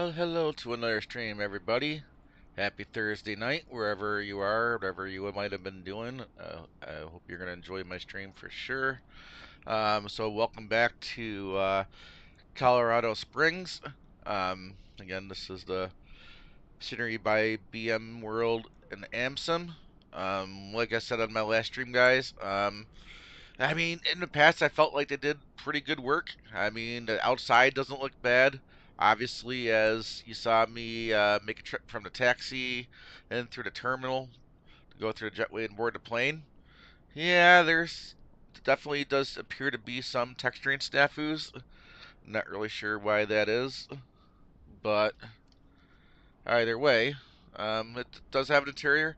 Well, hello to another stream, everybody. Happy Thursday night, wherever you are, whatever you might have been doing. I hope you're going to enjoy my stream for sure. So, welcome back to Colorado Springs. Again, this is the scenery by BMWORLD and AMSIM. Like I said on my last stream, guys, I mean, in the past, I felt like they did pretty good work. I mean, the outside doesn't look bad. Obviously, as you saw me make a trip from the taxi and through the terminal to go through the jetway and board the plane. Yeah, there's definitely does appear to be some texturing snafus. Not really sure why that is, but either way, it does have an interior.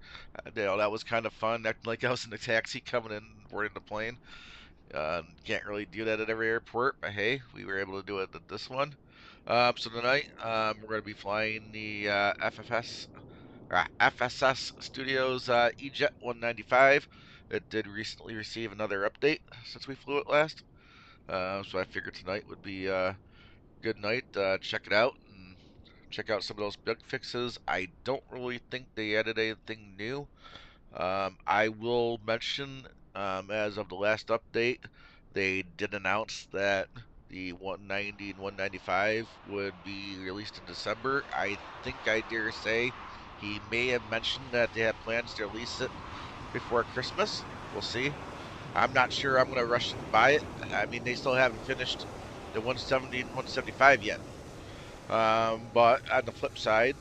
That was kind of fun, acting like I was in the taxi coming in boarding the plane. Can't really do that at every airport, but hey, we were able to do it at this one. So tonight, we're going to be flying the FSS Studios EJET 195. It did recently receive another update since we flew it last. So I figured tonight would be a good night. Check it out and check out some of those bug fixes. I don't really think they added anything new. I will mention, as of the last update, they did announce that the 190 and 195 would be released in December. I think I dare say he may have mentioned that they have plans to release it before Christmas. We'll see. I'm not sure I'm going to rush and buy it. I mean, they still haven't finished the 170 and 175 yet. But on the flip side,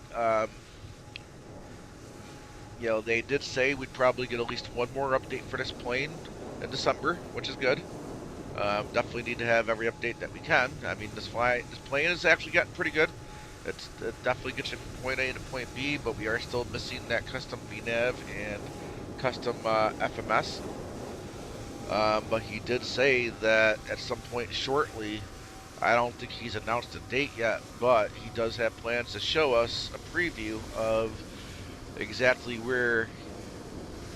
they did say we'd probably get at least one more update for this plane in December, which is good. Definitely need to have every update that we can. I mean, this plane has actually gotten pretty good. It definitely gets you from point A to point B, but we are still missing that custom VNAV and custom FMS. But he did say that at some point shortly, I don't think he's announced a date yet, but he does have plans to show us a preview of exactly where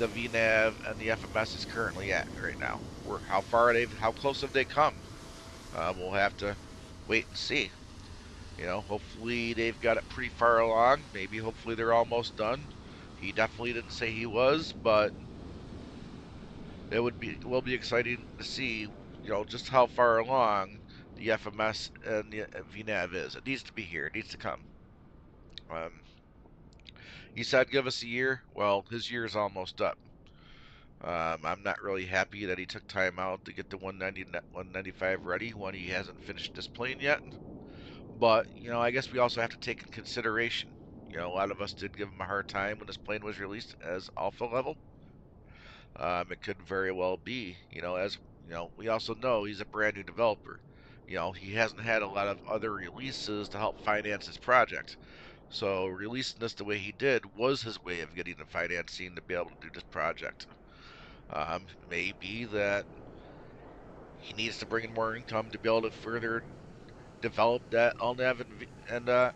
the VNAV and the FMS is currently at right now. How close have they come? We'll have to wait and see. Hopefully they've got it pretty far along. Maybe hopefully they're almost done. He definitely didn't say he was, but will be exciting to see, just how far along the FMS and the VNAV is. It needs to be here. It needs to come. Um, he said give us a year. Well, his year is almost up. I'm not really happy that he took time out to get the 190 195 ready when he hasn't finished this plane yet. But, I guess we also have to take in consideration. A lot of us did give him a hard time when this plane was released as alpha level. It could very well be, as we also know he's a brand new developer. He hasn't had a lot of other releases to help finance his project. So releasing this the way he did was his way of getting the financing to be able to do this project. Maybe that he needs to bring in more income to be able to further develop that LNAV that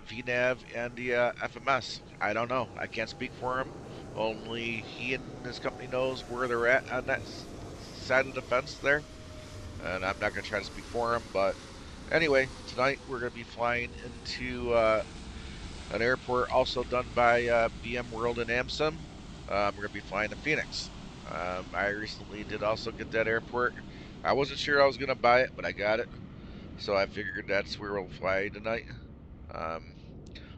VNAV and the FMS. I don't know. I can't speak for him. Only he and his company knows where they're at on that side of the fence there. And I'm not going to try to speak for him. But anyway, tonight we're going to be flying into an airport also done by BMWORLD and AMSIM. We're going to be flying to Phoenix. I recently did also get that airport. I wasn't sure I was going to buy it, but I got it. So I figured that's where we'll fly tonight. Um,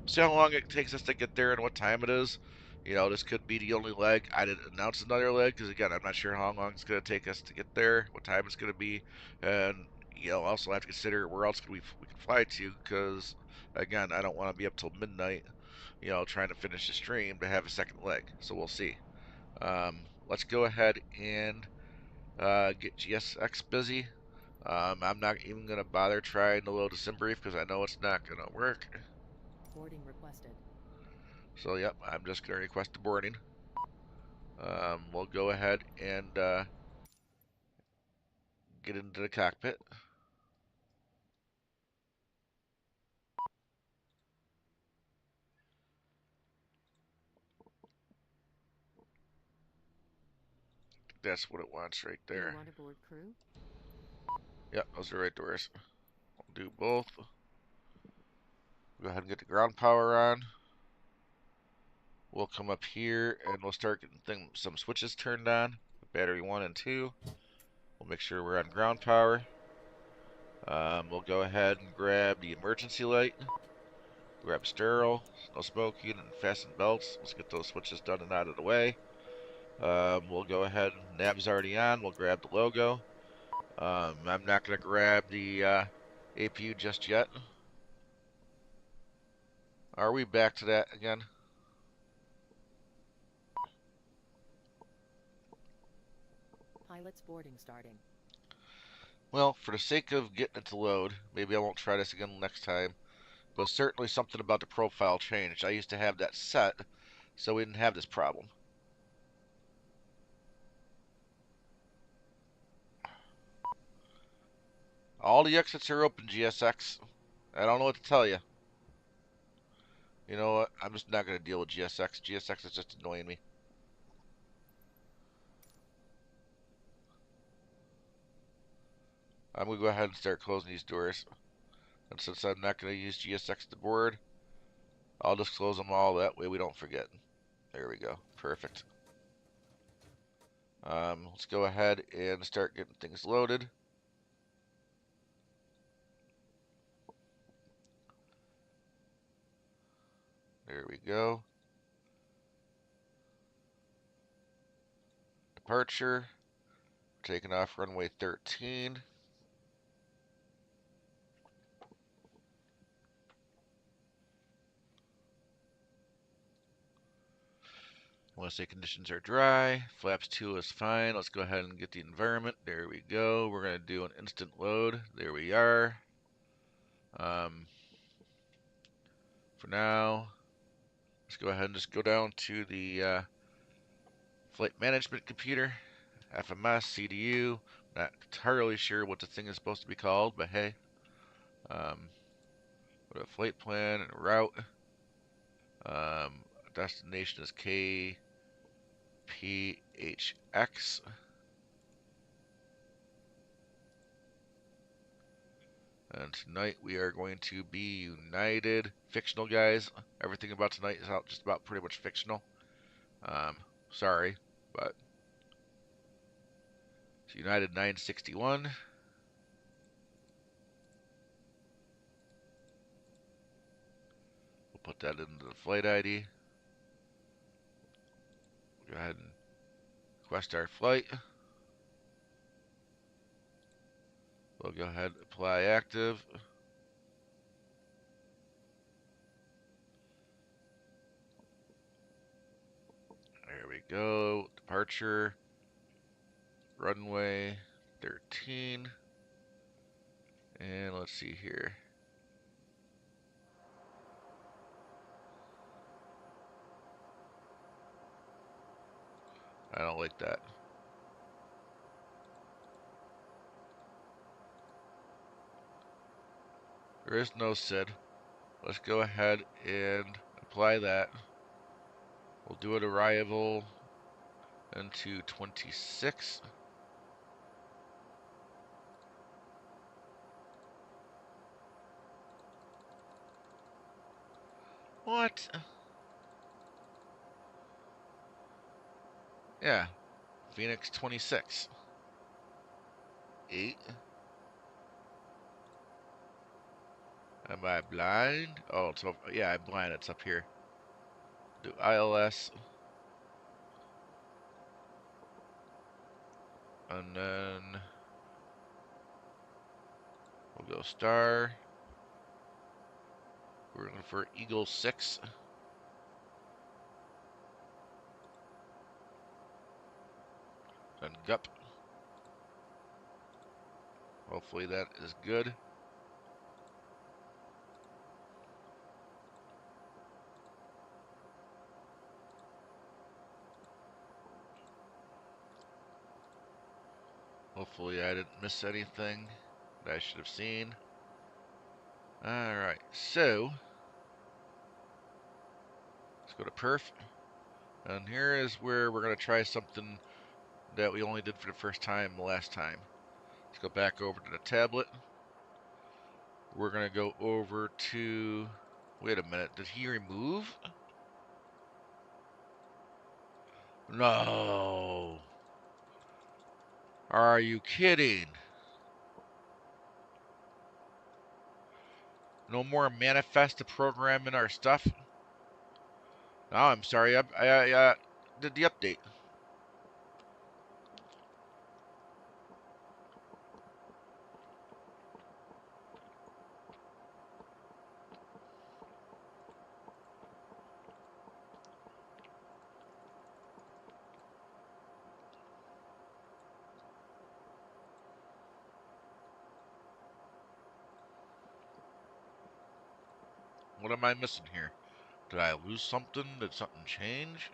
see how long it takes us to get there and what time it is. This could be the only leg. I didn't announce another leg because, again, I'm not sure how long it's going to take us to get there, what time it's going to be, and, also have to consider where else we can fly to because, again, I don't want to be up till midnight, trying to finish the stream to have a second leg. So we'll see. Let's go ahead and get GSX busy. I'm not even going to bother trying to load a sim brief because I know it's not going to work. Boarding requested. So, yep, I'm just going to request a boarding. We'll go ahead and get into the cockpit. That's what it wants right Do you there. want to board crew? Yep, those are right doors. We'll do both. Go ahead and get the ground power on. We'll come up here and we'll start getting some switches turned on. Battery 1 and 2. We'll make sure we're on ground power. We'll go ahead and grab the emergency light. Grab sterile, no smoking, and fasten belts. Let's get those switches done and out of the way. We'll go ahead, nav's already on. We'll grab the logo. I'm not going to grab the APU just yet. Are we back to that again? Pilot's boarding starting. Well, for the sake of getting it to load, maybe I won't try this again next time. But certainly something about the profile changed. I used to have that set, so we didn't have this problem. All the exits are open, GSX. I don't know what to tell you. You know what? I'm just not going to deal with GSX. GSX is just annoying me. I'm going to go ahead and start closing these doors. And since I'm not going to use GSX to board, I'll just close them all. That way we don't forget. There we go. Perfect. Let's go ahead and start getting things loaded. There we go. Departure. Taking off runway 13. I want to say conditions are dry. Flaps 2 is fine. Let's go ahead and get the environment. There we go. We're going to do an instant load. There we are. For now, let's go ahead and just go down to the flight management computer. FMS, CDU. Not entirely sure what the thing is supposed to be called, but hey. What a flight plan and route. Destination is Kphx. And tonight we are going to be United. Fictional, guys. Everything about tonight is just about pretty much fictional. Sorry, but it's United 961. We'll put that into the flight ID. Go ahead and request our flight. We'll go ahead and apply active. There we go. Departure. Runway 13. And let's see here. I don't like that. There is no SID. Let's go ahead and apply that. We'll do an arrival into 26. What? Yeah. Phoenix 26. 8. Am I blind? Oh, it's over. Yeah, I'm blind. It's up here. Do ILS. And then we'll go star. We're looking for Eagle 6. And GUP. Hopefully that is good. Hopefully I didn't miss anything that I should have seen. Alright, so let's go to perf. And here is where we're going to try something that we only did for the first time last time. Let's go back over to the tablet. We're going to go over to Wait a minute. Did he remove? No. Are you kidding? No more manifest to program in our stuff? Oh, I'm sorry. I did the update. What am I missing here? Did I lose something? Did something change?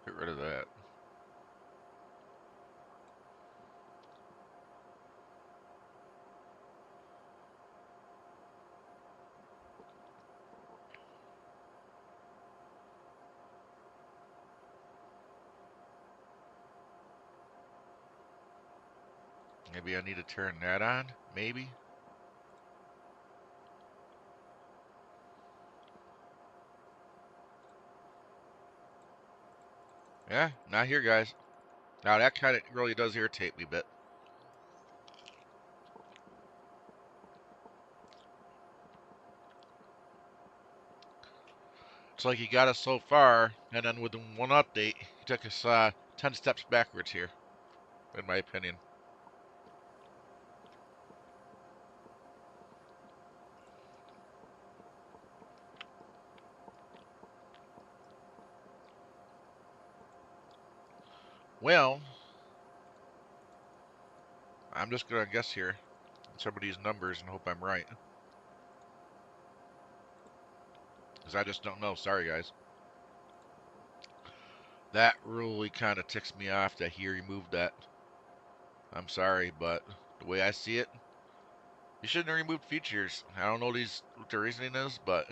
Get rid of that. Maybe I need to turn that on? Maybe? Yeah, not here, guys. Now that kind of really does irritate me a bit. It's like he got us so far, and then with one update, he took us 10 steps backwards here, in my opinion. Well, I'm just going to guess here some of these numbers and hope I'm right. Because I just don't know. Sorry, guys. That really kind of ticks me off that he removed that. I'm sorry, but the way I see it, you shouldn't have removed features. I don't know what the reasoning is, but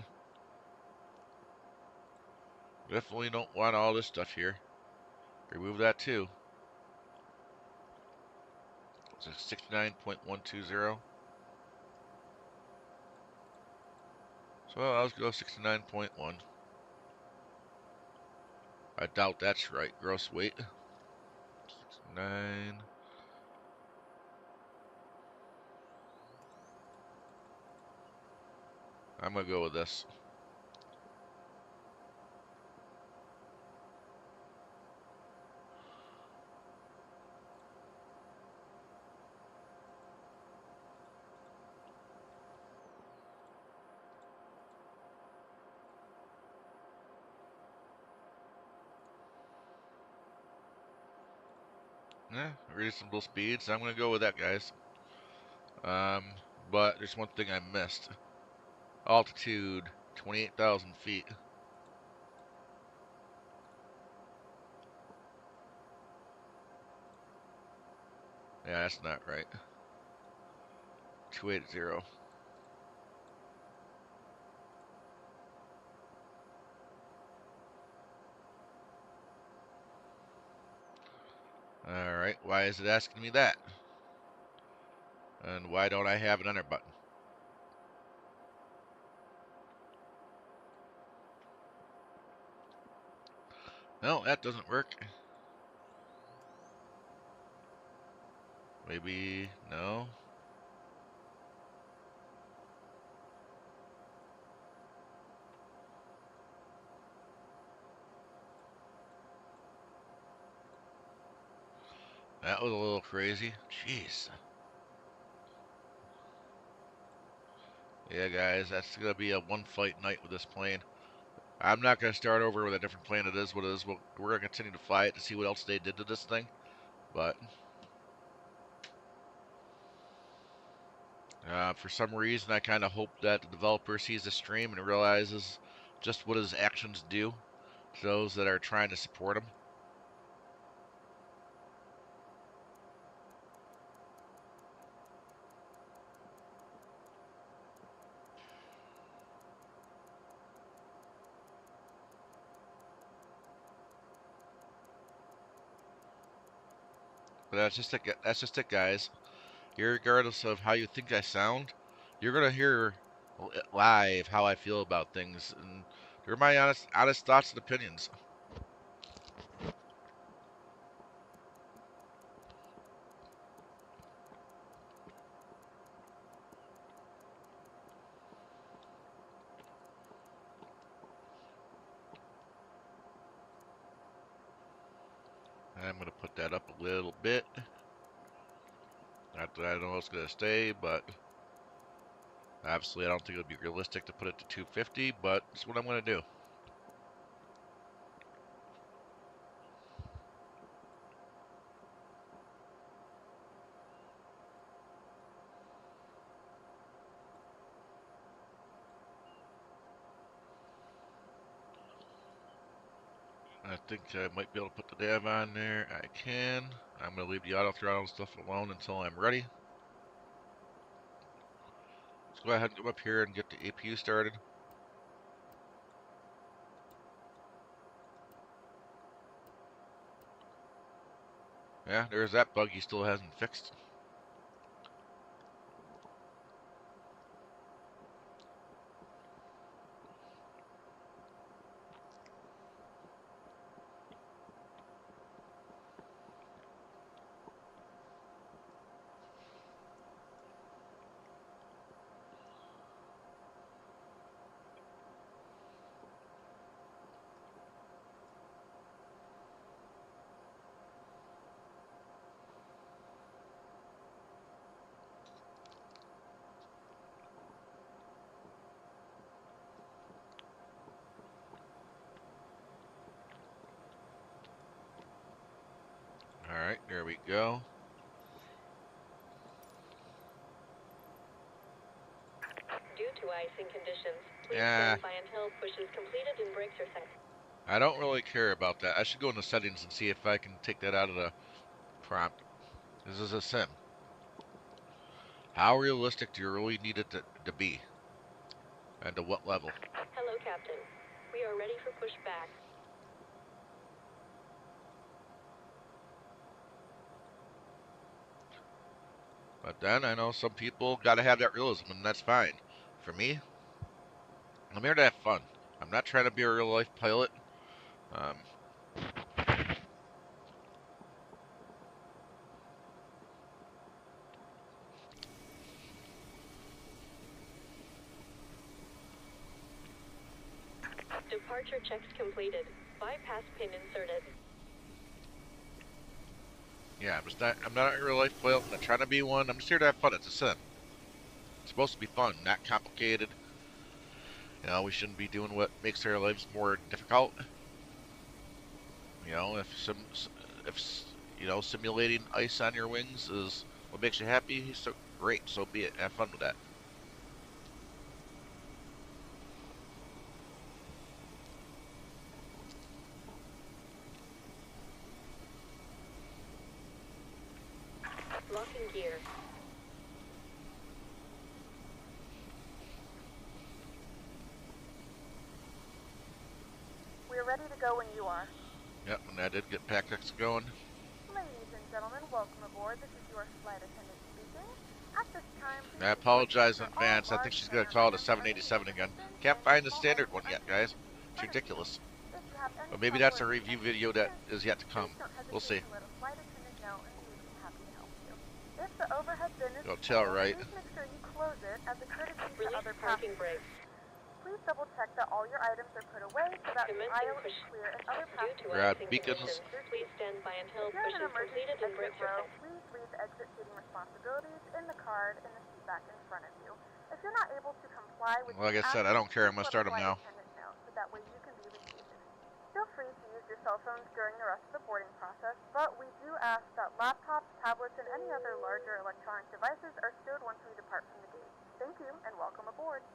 definitely don't want all this stuff here. Remove that too. It's a 69.120. So I'll go 69.1. I doubt that's right. Gross weight. 9. I'm going to go with this. Yeah, reasonable speeds. I'm going to go with that, guys. Um, but there's one thing I missed. Altitude, 28,000 feet. Yeah, that's not right. 280. Alright, why is it asking me that? And why don't I have an enter button? No, that doesn't work. Maybe, no. That was a little crazy. Jeez. Yeah, guys, that's going to be a one flight night with this plane. I'm not going to start over with a different plane. It is what it is. We're going to continue to fly it to see what else they did to this thing. But for some reason, I kind of hope that the developer sees the stream and realizes just what his actions do to those that are trying to support him. But that's just it, guys. Regardless of how you think I sound, you're gonna hear live how I feel about things, and they're my honest thoughts and opinions. I'm gonna put that up a little bit. Not that I know it's gonna stay, but obviously I don't think it would be realistic to put it to 250, but it's what I'm gonna do. I think I might be able to put the nav on there. I can. I'm gonna leave the auto throttle stuff alone until I'm ready. Let's go ahead and come up here and get the APU started. Yeah, there's that bug he still hasn't fixed. Alright, there we go. Due to icing conditions, please Yeah, stand by until push is completed and brakes are set. I don't really care about that. I should go into settings and see if I can take that out of the prompt. This is a sim. How realistic do you really need it to be? And to what level? Hello, Captain. We are ready for pushback. But then I know some people gotta have that realism, and that's fine. For me, I'm here to have fun. I'm not trying to be a real life pilot. Um, Departure checks completed. Bypass pin inserted. yeah, I'm not a real life pilot. I'm not trying to be one. I'm just here to have fun. It's a sim. It's supposed to be fun, not complicated. You know, we shouldn't be doing what makes our lives more difficult. You know, if simulating ice on your wings is what makes you happy, so great. So be it. Have fun with that. Locking gear. We're ready to go when you are. Yep, and I did get PACX going. Ladies and gentlemen, welcome aboard. This is your flight attendant speaking. At this time, I apologize in advance. I think she's going to call it a 787 again. Can't find the standard one yet, guys. It's ridiculous. But maybe that's a review video that is yet to come. We'll see. If the overhead bin is Go tell, right? please make sure you close it as a courtesy to Release other parking passengers. brakes. Please double check that all your items are put away so that the Commencing aisle is push. clear and other Due to passengers. We're at icing beacons. conditions, please stand by until If you're push in an is emergency completed and exit brakes are row, set. please leave the exit seating responsibilities in the card in the seat back in front of you. If you're not able to comply with Like I these said, I don't actions, care. I'm please going to let a start them flight now. attendant know so that way you can be reseated. Feel free to use your cell phones during the rest of the boarding process, but we do ask that laptops, tablets, and any other larger electronic devices are stowed once we depart from the gate. Thank you, and welcome aboard.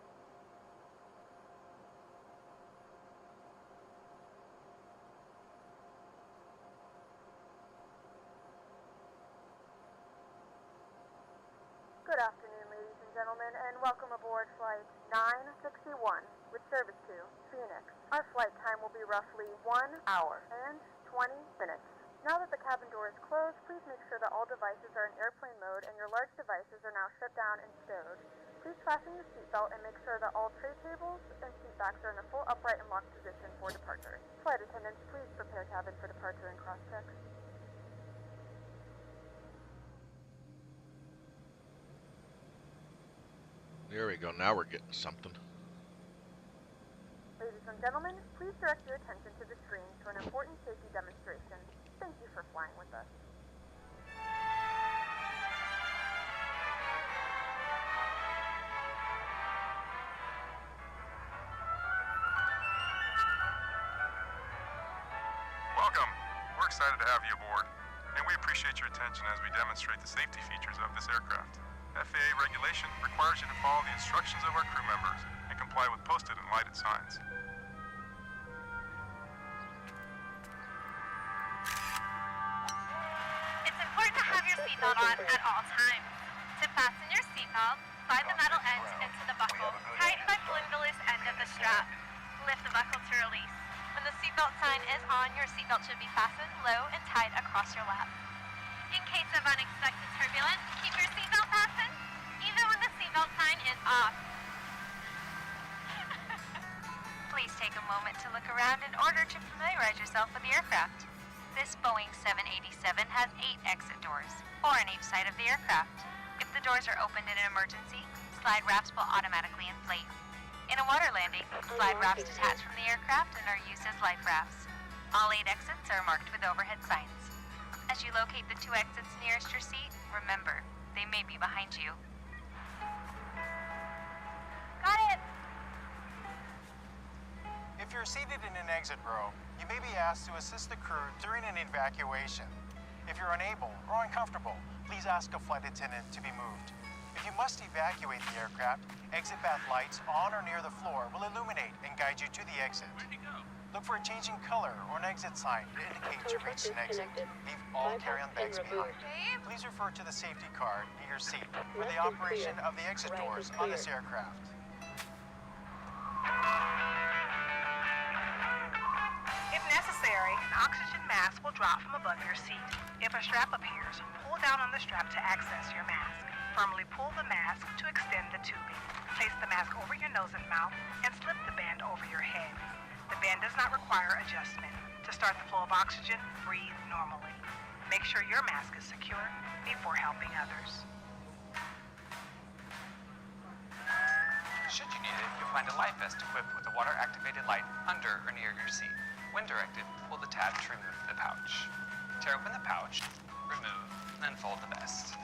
Good afternoon, ladies and gentlemen, and welcome aboard Flight 961 with service to Phoenix. Our flight time will be roughly 1 hour and 20 minutes. Now that the cabin door is closed, please make sure that all devices are in airplane mode and your large devices are now shut down and stowed. Please fasten your seatbelt and make sure that all tray tables and seat backs are in the full upright and locked position for departure. Flight attendants, please prepare cabin for departure and cross-check. There we go. Now we're getting something. Ladies and gentlemen, please direct your attention to the screen for an important safety demonstration. Thank you for flying with us. Welcome. We're excited to have you aboard, and we appreciate your attention as we demonstrate the safety features of this aircraft. FAA regulation requires you to follow the instructions of our crew members and comply with posted and lighted signs. It's important to have your seatbelt on at all times. To fasten your seatbelt, slide the metal end into the buckle, tighten by pulling the loose end of the strap. Lift the buckle to release. When the seatbelt sign is on, your seatbelt should be fastened low and tight across your lap. In case of unexpected turbulence, keep your seatbelt fastened, even when the seatbelt sign is off. Please take a moment to look around in order to familiarize yourself with the aircraft. This Boeing 787 has 8 exit doors, 4 on each side of the aircraft. If the doors are opened in an emergency, slide wraps will automatically inflate. In a water landing, slide wraps detach from the aircraft and are used as life rafts. All 8 exits are marked with overhead signs. As you locate the 2 exits nearest your seat, remember, they may be behind you. Got it! If you're seated in an exit row, you may be asked to assist the crew during an evacuation. If you're unable or uncomfortable, please ask a flight attendant to be moved. If you must evacuate the aircraft, exit path lights on or near the floor will illuminate and guide you to the exit. Where'd you go? Look for a changing color or an exit sign to indicate you reached an exit. Leave all carry-on bags behind. Babe? Please refer to the safety card near your seat for the operation of the exit doors on this aircraft. If necessary, an oxygen mask will drop from above your seat. If a strap appears, pull down on the strap to access your mask. Firmly pull the mask to extend the tubing. Place the mask over your nose and mouth and slip the band over your head. The band does not require adjustment. To start the flow of oxygen, breathe normally. Make sure your mask is secure before helping others. Should you need it, you'll find a life vest equipped with a water-activated light under or near your seat. When directed, pull the tab to remove the pouch. Tear open the pouch, remove, and unfold the vest.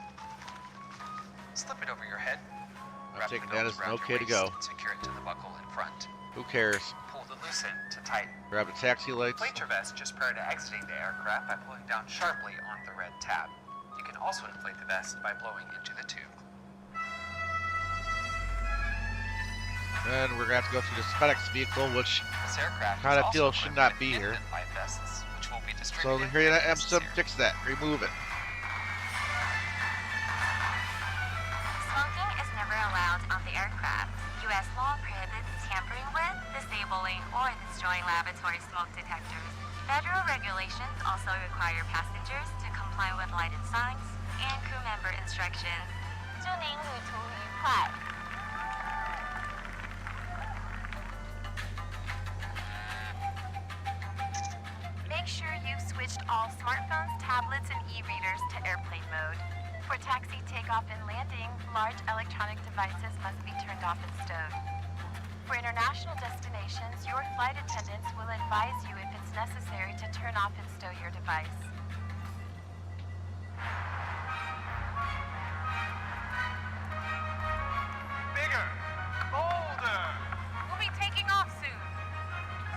Slip it over your head. I'm Wrap taking the that belt as an around okay your to go. waist and secure it to the buckle in front. Who cares? Pull the loose end to tighten. Grab the taxi lights. Inflate your vest just prior to exiting the aircraft by pulling down sharply on the red tab. You can also inflate the vest by blowing into the tube. And we're going to have to go through this FedEx vehicle, which This aircraft kind of is feel also should equipped not be with here. infant life vests, which will be So distributed here, if AMSIM, necessary. fix that. Remove it. Smoking is never allowed on the aircraft. U.S. law prohibits tampering with, disabling, or destroying laboratory smoke detectors. Federal regulations also require passengers to comply with lighted signs and crew member instructions. 祝您旅途愉快。Make sure you've switched all smartphones, tablets, and e-readers to airplane mode. For taxi takeoff and landing, large electronic devices must be turned off and stowed. For international destinations, your flight attendants will advise you if it's necessary to turn off and stow your device. Bigger! Bolder! We'll be taking off soon.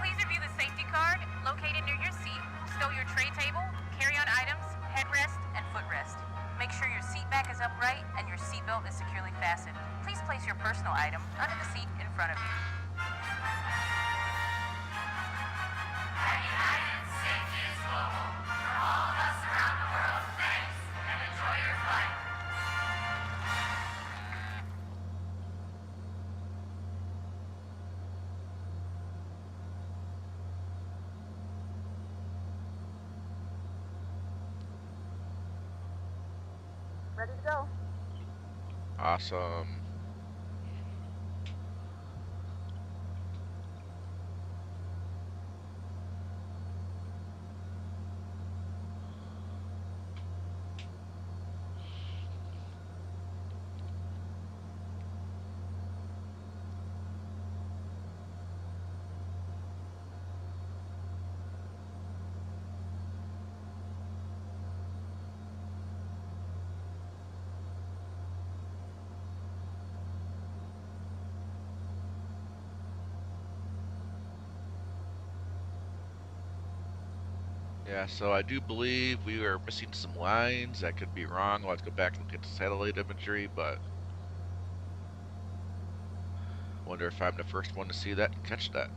Please review the safety card located near your seat. Stow your tray table, carry-on items, headrest, and footrest. Make sure your seat back is upright and your seatbelt is securely fastened. Please place your personal item under the seat in front of you. Safety is global. For all of us around the world, thanks, and enjoy your flight. Ready to go. Awesome. Yeah, so I do believe we are missing some lines. That could be wrong. I'll have to go back and look at the satellite imagery, but I wonder if I'm the first one to see that and catch that.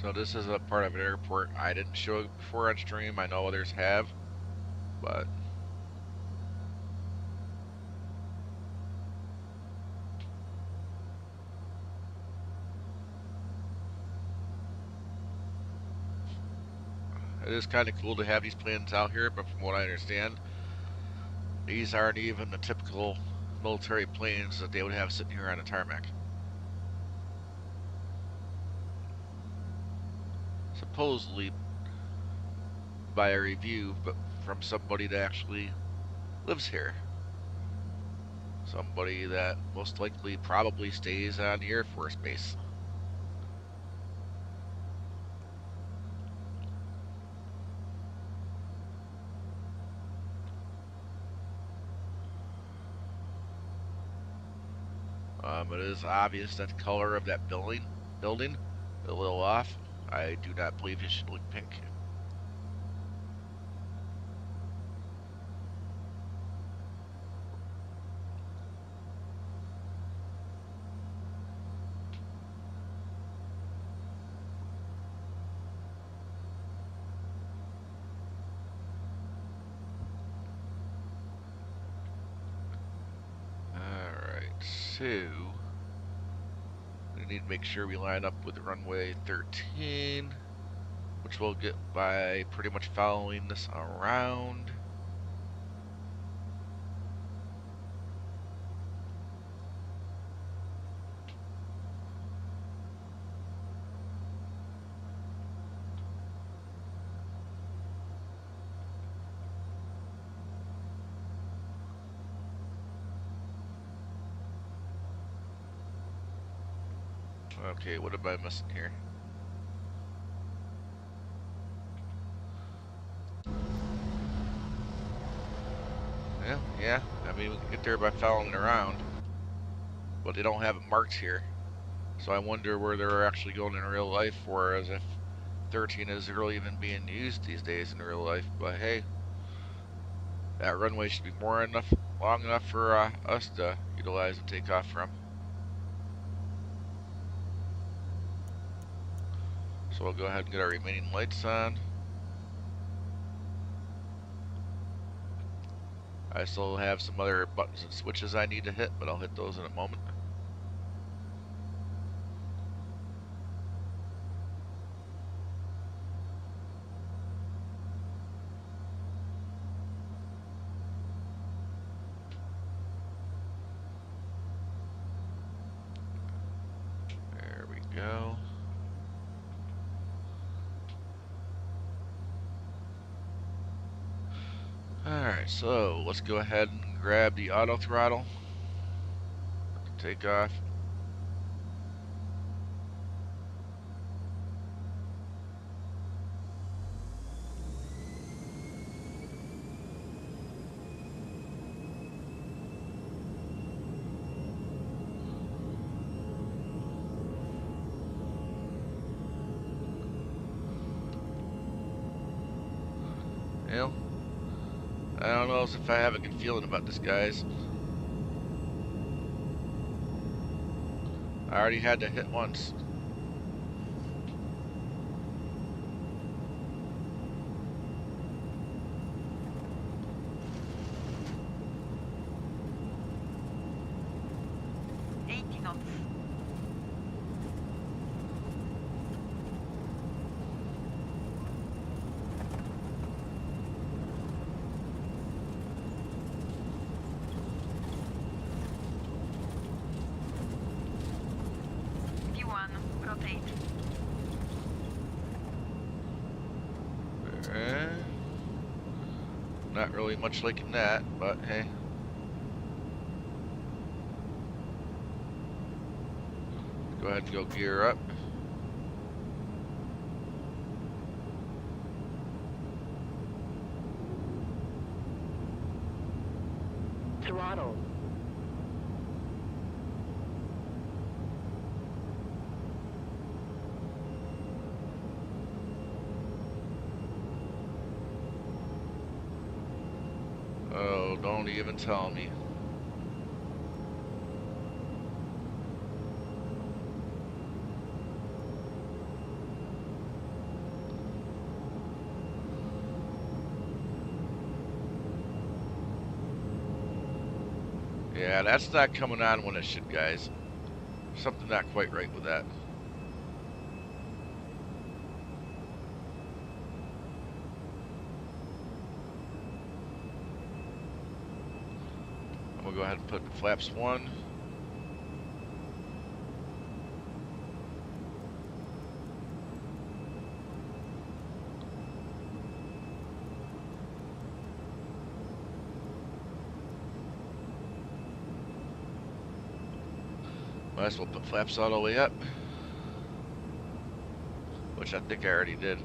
So this is a part of an airport I didn't show before on stream. I know others have, but it is kind of cool to have these planes out here. But from what I understand, these aren't even the typical military planes that they would have sitting here on a tarmac. Supposedly by a review, but from somebody that actually lives here. Somebody that most likely probably stays on the Air Force Base. It is obvious that the color of that building a little off. I do not believe it should look pink. Alright, so we need to make sure we line up with runway 13, which we'll get by pretty much following this around. Okay, what am I missing here? Yeah, I mean, we can get there by following it around, but they don't have it marked here. So I wonder where they're actually going in real life, whereas if 13 is really even being used these days in real life. But hey, that runway should be long enough for us to, utilize and take off from. So we'll go ahead and get our remaining lights on. I still have some other buttons and switches I need to hit, but I'll hit those in a moment. There we go. Alright, so let's go ahead and grab the auto throttle. Take off. Well, I don't know if I have a good feeling about this, guys. I already had to hit once. Not really much liking that, but hey. Go ahead and go gear up. Throttle. Oh, don't even tell me. Yeah, that's not coming on when it should, guys. Something not quite right with that. I'm gonna go ahead and put the flaps 1. Might as well put flaps all the way up, which I think I already did.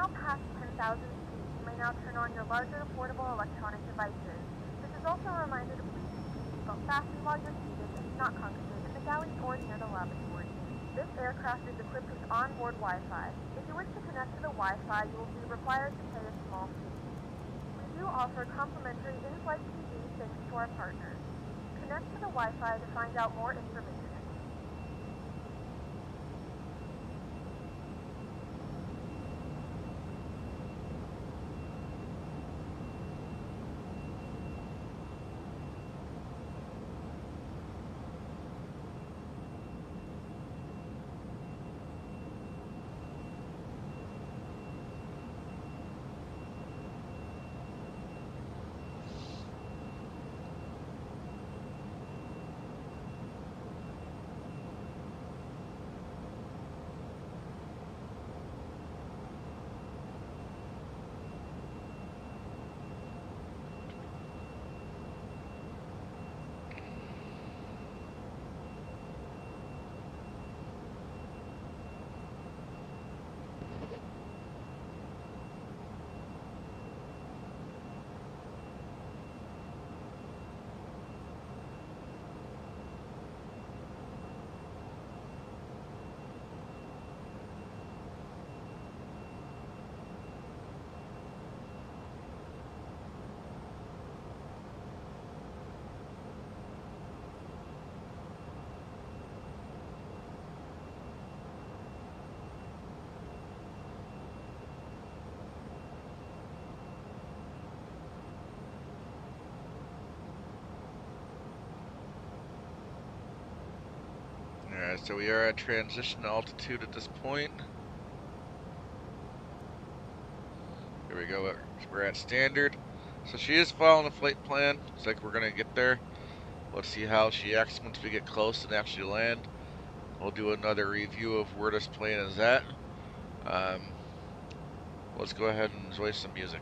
now past 10,000 feet, you may now turn on your larger portable electronic devices. This is also a reminder to please keep your seatbelt fastened while you're seated and do not congregate in the galleys or near the lavatory. This aircraft is equipped with onboard Wi-Fi. If you wish to connect to the Wi-Fi, you will be required to pay a small fee. We do offer complimentary in-flight TV thanks to our partners. Connect to the Wi-Fi to find out more information. Alright, so we are at transition altitude at this point. Here we go, we're at standard. So she is following the flight plan. Looks like we're gonna get there. Let's see how she acts once we get close and actually land. We'll do another review of where this plane is at. Let's go ahead and enjoy some music.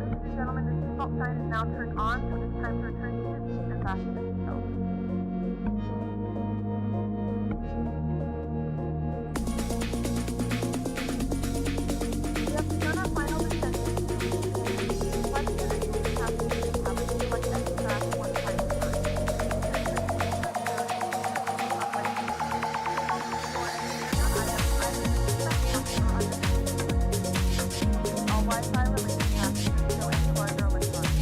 Ladies and gentlemen, the seatbelt sign is now turned on, so it is time to return to your seat and fasten your seatbelt. We have begun our final descent to the flight attendants and passengers have a select extract one time per time. All Wi-Fi related passengers, no any larger electronics.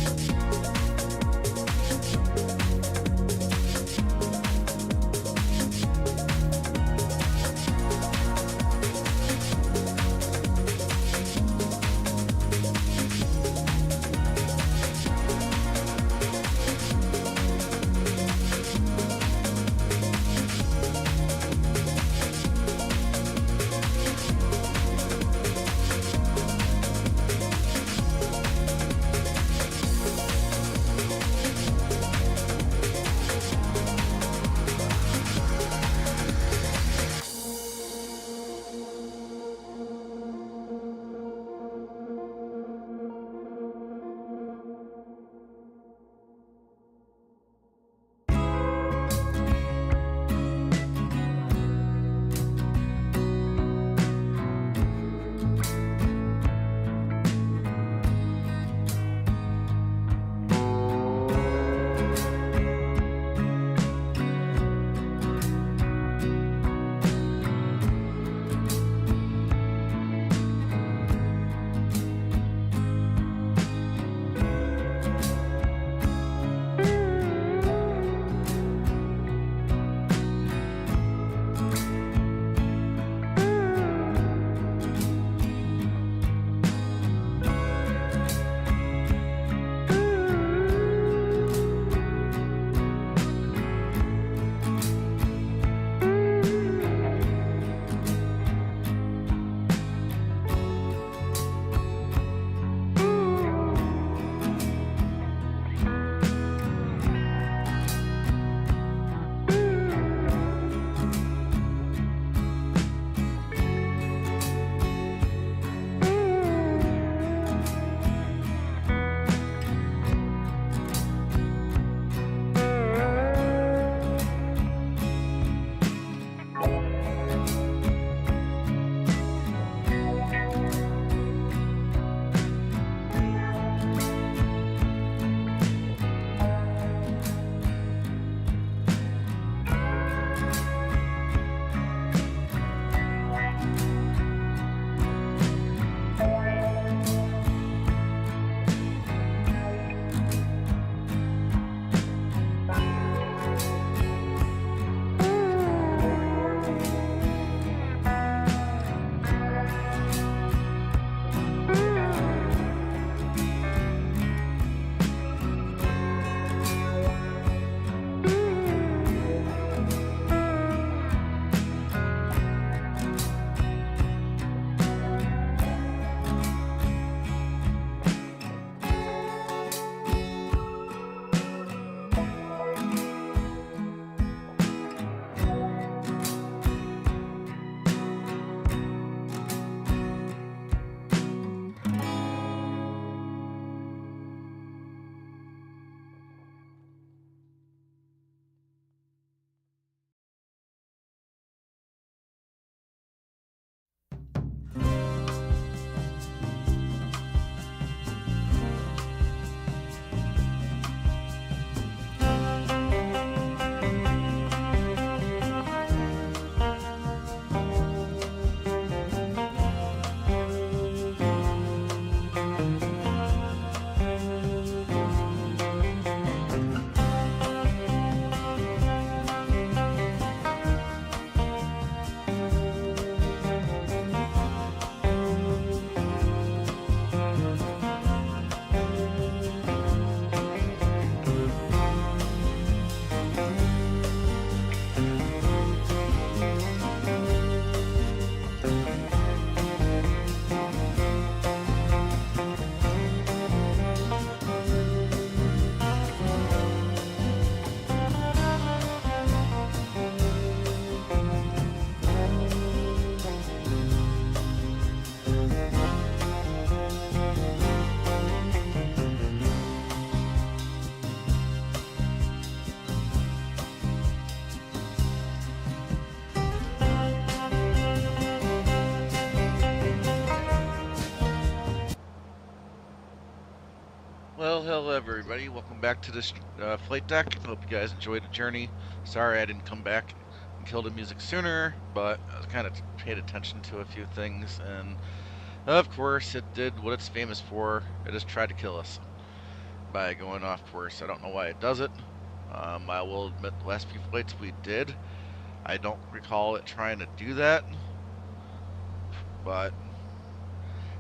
Hello everybody, welcome back to this flight deck. Hope you guys enjoyed the journey. Sorry I didn't come back and kill the music sooner, but I was kind of paid attention to a few things, and of course it did what it's famous for. It just tried to kill us by going off course. I don't know why it does it. I will admit the last few flights we did, I don't recall it trying to do that, but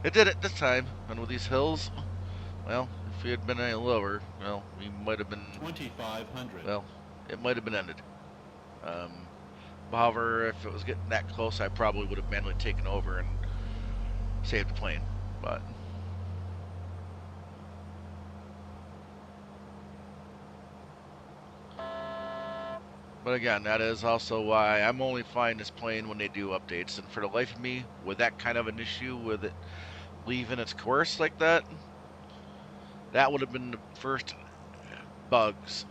it did it this time. And with these hills, well, if we had been any lower, well, we might have been 2,500. Well, it might have been ended. However, if it was getting that close, I probably would have manually taken over and saved the plane. But again, that is also why I'm only flying this plane when they do updates. And for the life of me, with that kind of an issue with it leaving its course like that, that would have been the first bugs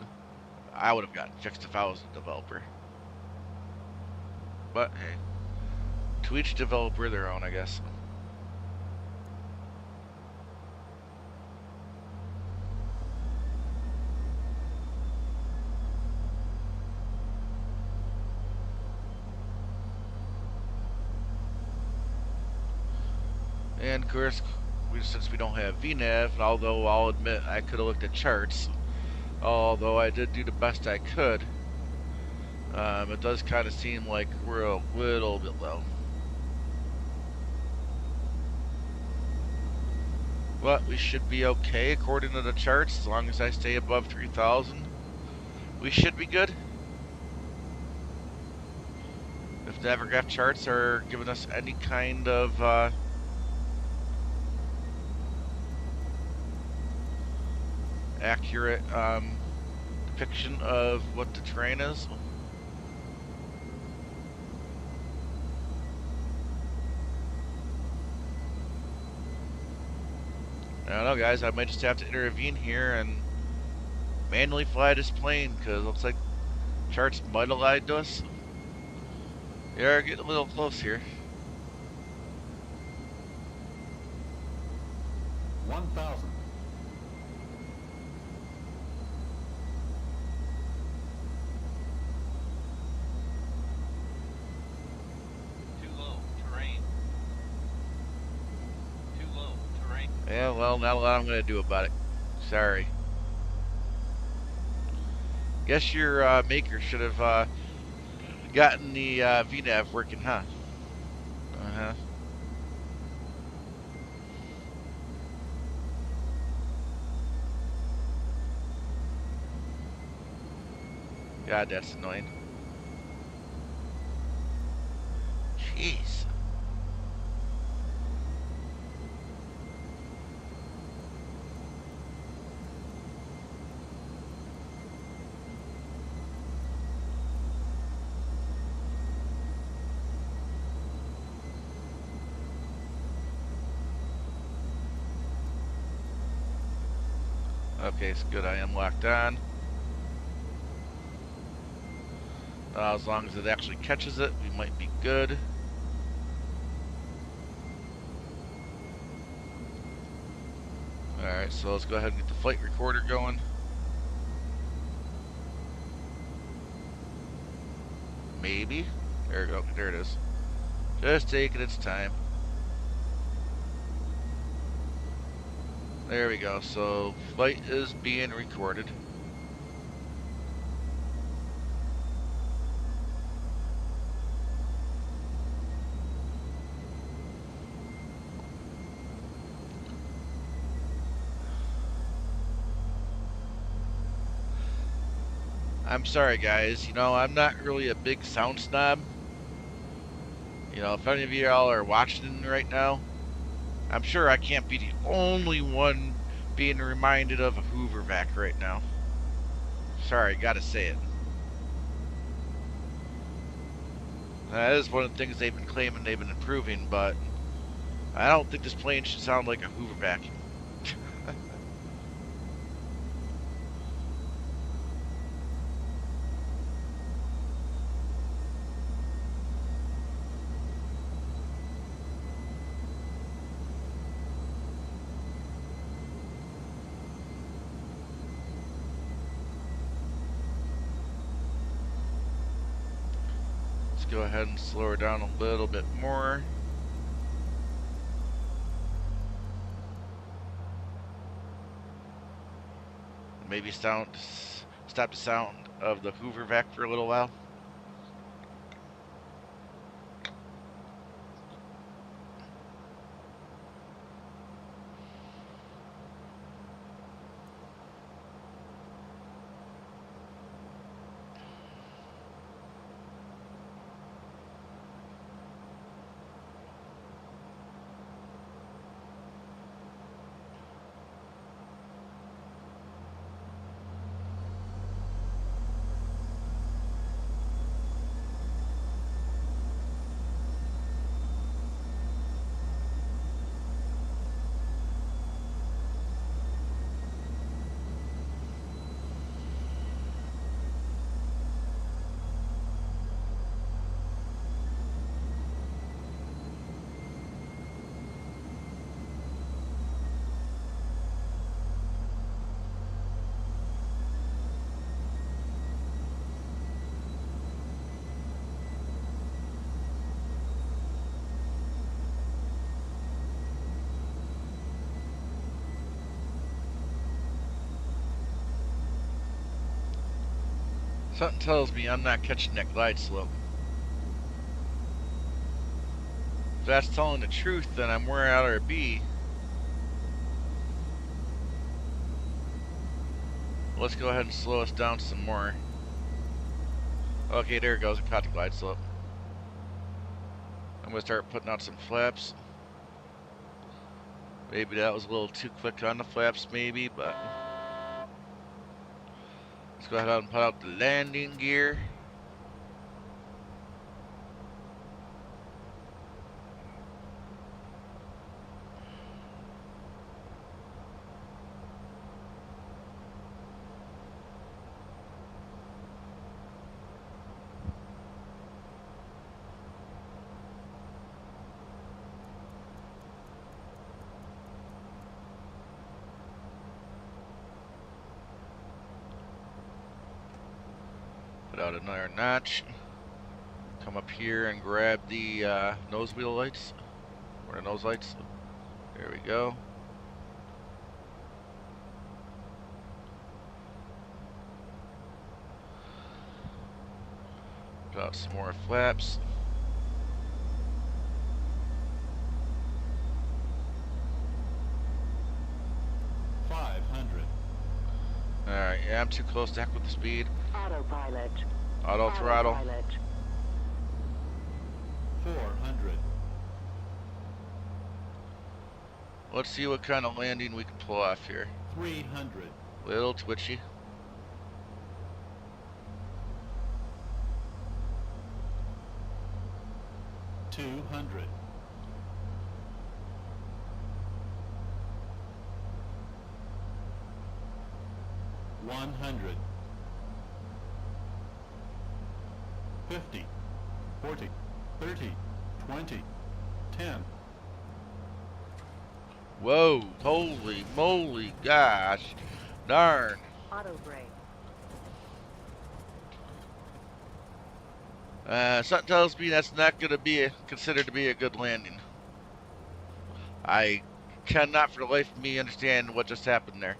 I would have gotten fixed if I was a developer. But hey, to each developer their own, I guess. And of course, since we don't have VNav, although I'll admit I could have looked at charts, although I did do the best I could, it does kind of seem like we're a little bit low. But we should be okay according to the charts, as long as I stay above 3,000. We should be good. If the Evergraph charts are giving us any kind of accurate depiction of what the terrain is. I don't know, guys. I might just have to intervene here and manually fly this plane, because it looks like charts might have lied to us. They are getting a little close here. 1,000. Yeah, well, not a lot I'm going to do about it. Sorry. Guess your maker should have gotten the VNav working, huh? Uh-huh. God, that's annoying. Jeez. Okay, it's good. I am locked on. As long as it actually catches it, we might be good. Alright, so let's go ahead and get the flight recorder going. Maybe. There we go. There it is. Just taking its time. There we go. So flight is being recorded. I'm sorry, guys. You know, I'm not really a big sound snob. You know, if any of y'all are watching right now, I'm sure I can't be the only one being reminded of a Hoover vac right now. Sorry, gotta say it. That is one of the things they've been claiming they've been improving, but I don't think this plane should sound like a Hoover vacuum. go ahead and slow her down a little bit more. Maybe stop the sound of the Hoover vac for a little while. Something tells me I'm not catching that glide slope. If that's telling the truth, then I'm wearing out our B. Let's go ahead and slow us down some more. Okay, there it goes. I caught the glide slope. I'm going to start putting out some flaps. Maybe that was a little too quick on the flaps, maybe, but let's go ahead and put out the landing gear. Put out another notch. Come up here and grab the nose wheel lights, or the nose lights. There we go. Put out some more flaps. Alright, yeah, I'm too close to heck with the speed. Autopilot. Auto throttle. Autopilot. 400. Let's see what kind of landing we can pull off here. 300. Little twitchy. 200. 100. 50. 40. 30. 20. 10. Whoa, holy moly, gosh, darn. Auto brake. Something tells me that's not going to be considered to be a good landing. I cannot for the life of me understand what just happened there.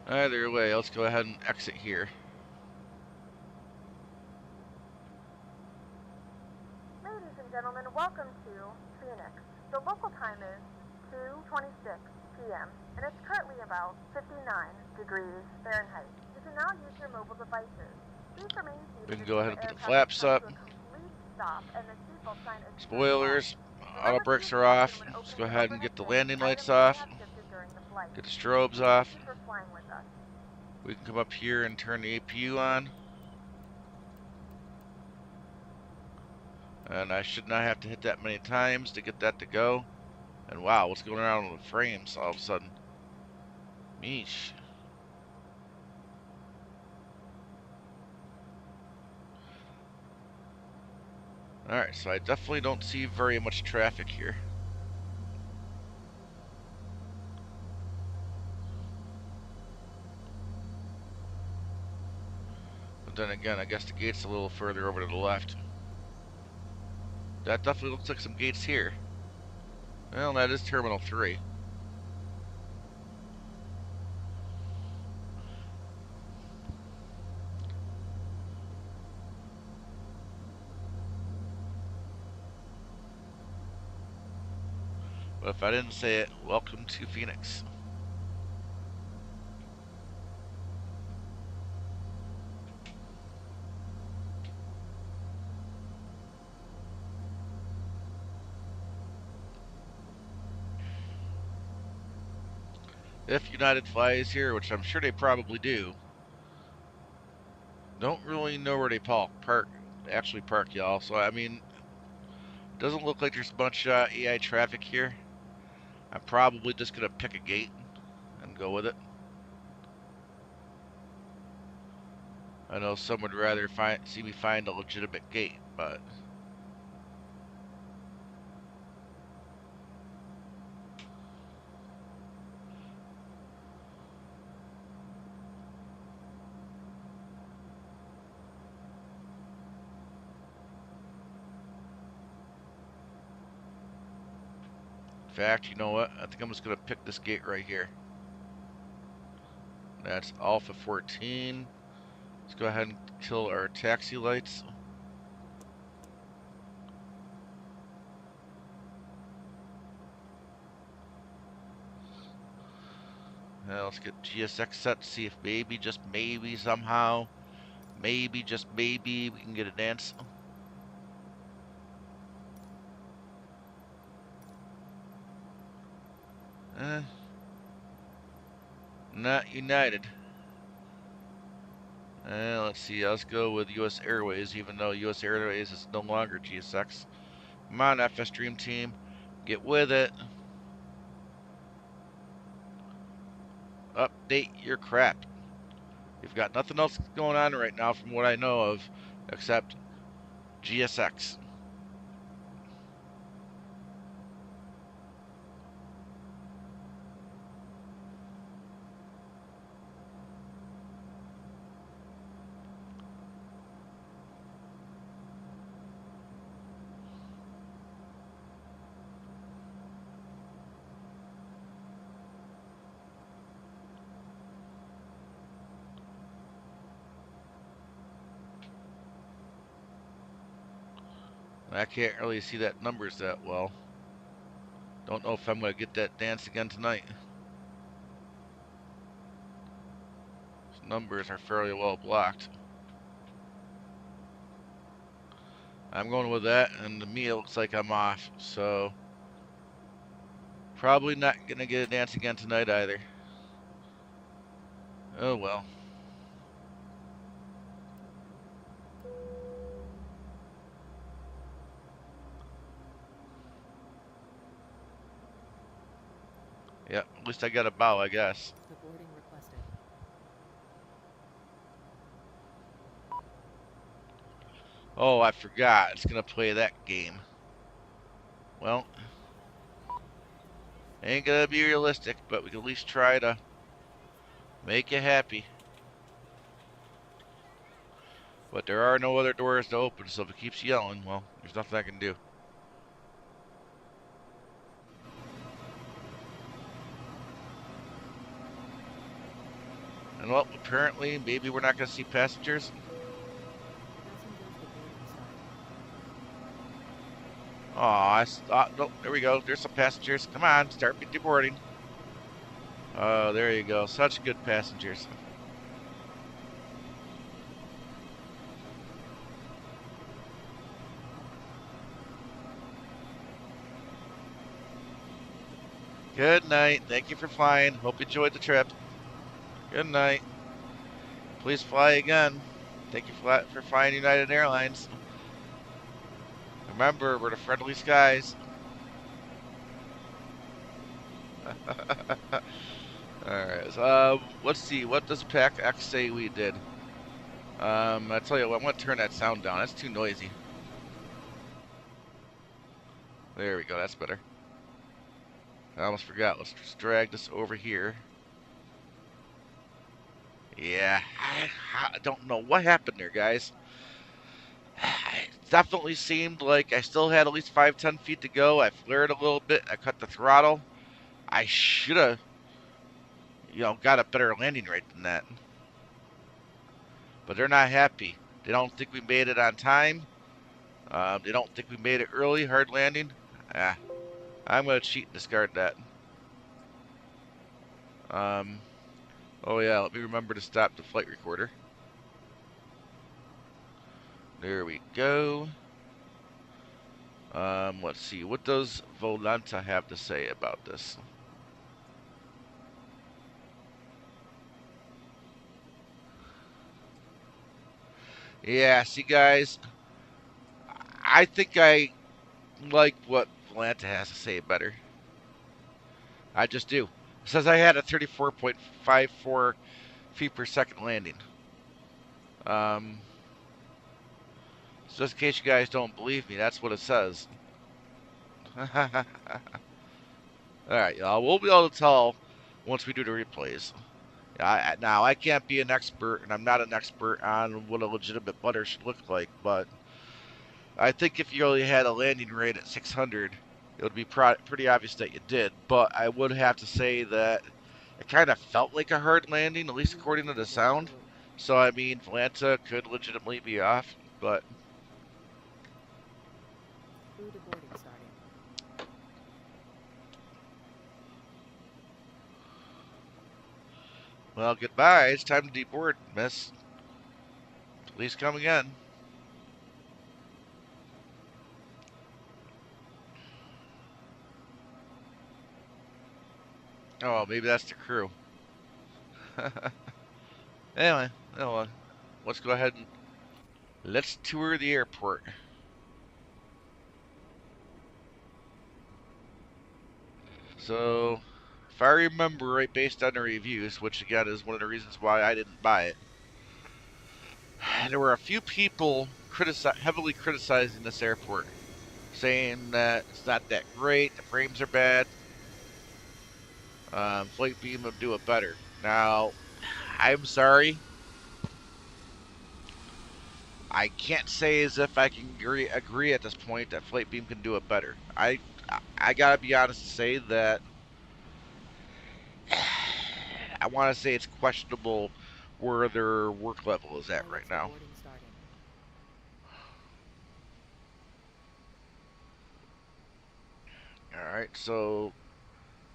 Either way, let's go ahead and exit here. Ladies and gentlemen, welcome to Phoenix. The local time is 2:26 p.m. and it's currently about 59 degrees Fahrenheit. You can now use your mobile devices. Please remain seated. We can go ahead and put the aircraft flaps comes up. to a complete stop and the seatbelt sign is Spoilers, auto brakes are off. Let's go ahead and get the landing lights off. Get the strobes off. We can come up here and turn the APU on. And I should not have to hit that many times to get that to go. And wow, what's going on with the frames all of a sudden? Meesh. Alright, so I definitely don't see very much traffic here. But then again, I guess the gate's a little further over to the left. That definitely looks like some gates here. Well, that is Terminal 3. But if I didn't say it, welcome to Phoenix. If United flies here, which I'm sure they probably do, don't really know where they actually park, y'all. So, I mean, doesn't look like there's much AI traffic here. I'm probably just going to pick a gate and go with it. I know some would rather see me find a legitimate gate, but in fact, you know what? I think I'm just going to pick this gate right here. That's Alpha 14. Let's go ahead and kill our taxi lights. Now let's get GSX set to see if maybe, just maybe somehow, maybe, just maybe, we can get a dance. Not United. Let's see, let's go with US Airways, even though US Airways is no longer GSX. Come on, FS Dream Team, get with it. Update your crap. You've got nothing else going on right now from what I know of, except GSX. I can't really see that numbers that well. Don't know if I'm going to get that dance again tonight. Those numbers are fairly well blocked. I'm going with that, and to me it looks like I'm off, so probably not going to get a dance again tonight either. Oh well. Yeah, at least I got a bow, I guess. Boarding requested. Oh, I forgot. It's going to play that game. Well, ain't going to be realistic, but we can at least try to make you happy. But there are no other doors to open, so if it keeps yelling, well, there's nothing I can do. And well, apparently, maybe we're not going to see passengers. Oh, no, there we go. There's some passengers. Come on, start deboarding. Oh, there you go. Such good passengers. Good night. Thank you for flying. Hope you enjoyed the trip. Good night. Please fly again. Thank you for flying United Airlines. Remember, we're the friendly skies. Alright, so, let's see. What does PACX say we did? I tell you what, I'm going to turn that sound down. That's too noisy. There we go. That's better. I almost forgot. Let's just drag this over here. Yeah. I don't know what happened there, guys. It definitely seemed like I still had at least 5-10 feet to go. I flared a little bit. I cut the throttle. I should have, got a better landing rate than that. But they're not happy. They don't think we made it on time. They don't think we made it early, hard landing. Ah, I'm going to cheat and discard that. Oh yeah, let me remember to stop the flight recorder. There we go. Let's see, what does Volanta have to say about this? Yeah, see guys, I think I like what Volanta has to say better. I just do. It says I had a 34.54 feet per second landing. So just in case you guys don't believe me, that's what it says. Alright, y'all, we'll be able to tell once we do the replays. Now, I can't be an expert, and I'm not an expert on what a legitimate butter should look like, but I think if you only had a landing rate at 600, it would be pretty obvious that you did. But I would have to say that it kind of felt like a hard landing, at least according to the sound. So, I mean, Volanta could legitimately be off, but... Well, goodbye. It's time to deboard, miss. Please come again. Oh, maybe that's the crew. Anyway, let's go ahead and let's tour the airport. So, if I remember right, based on the reviews, which again is one of the reasons why I didn't buy it, there were a few people heavily criticizing this airport, saying that it's not that great, the frames are bad, FlightBeam would do it better. Now, I'm sorry, I can't say as if I can agree at this point that FlightBeam can do it better. I gotta be honest to say that I want to say it's questionable where their work level is at right now. Alright, so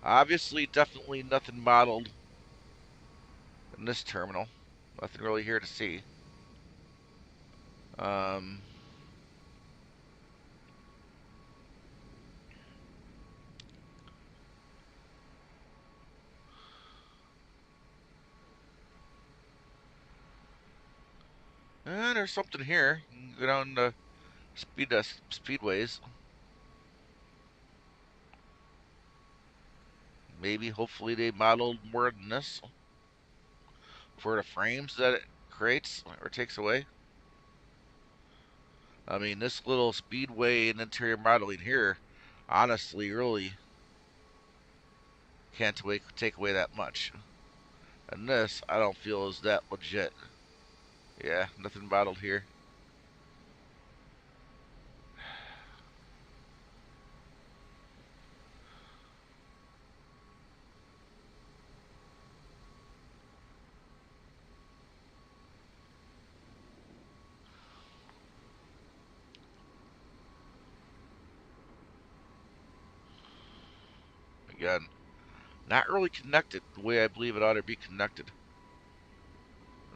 obviously definitely nothing modeled in this terminal. Nothing really here to see. There's something here. You can go down the speedways. Maybe, hopefully, they modeled more than this for the frames that it creates or takes away. I mean, this little speedway and interior modeling here, honestly, really can't take away that much. And this, I don't feel is that legit. Yeah, nothing modeled here. Again, not really connected the way I believe it ought to be connected.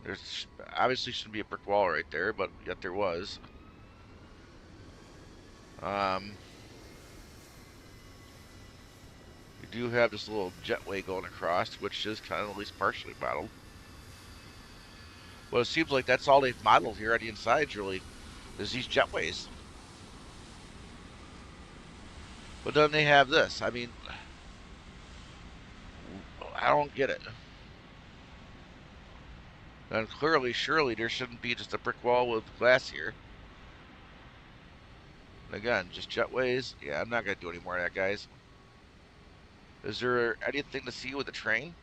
There's obviously shouldn't be a brick wall right there, but yet there was. You do have this little jetway going across, which is kind of at least partially modeled. Well, it seems like that's all they've modeled here on the insides, really, is these jetways. But then they have this. I mean, I don't get it. And clearly, surely, there shouldn't be just a brick wall with glass here. And again, just jetways. Yeah, I'm not going to do any more of that, guys. Is there anything to see with the train?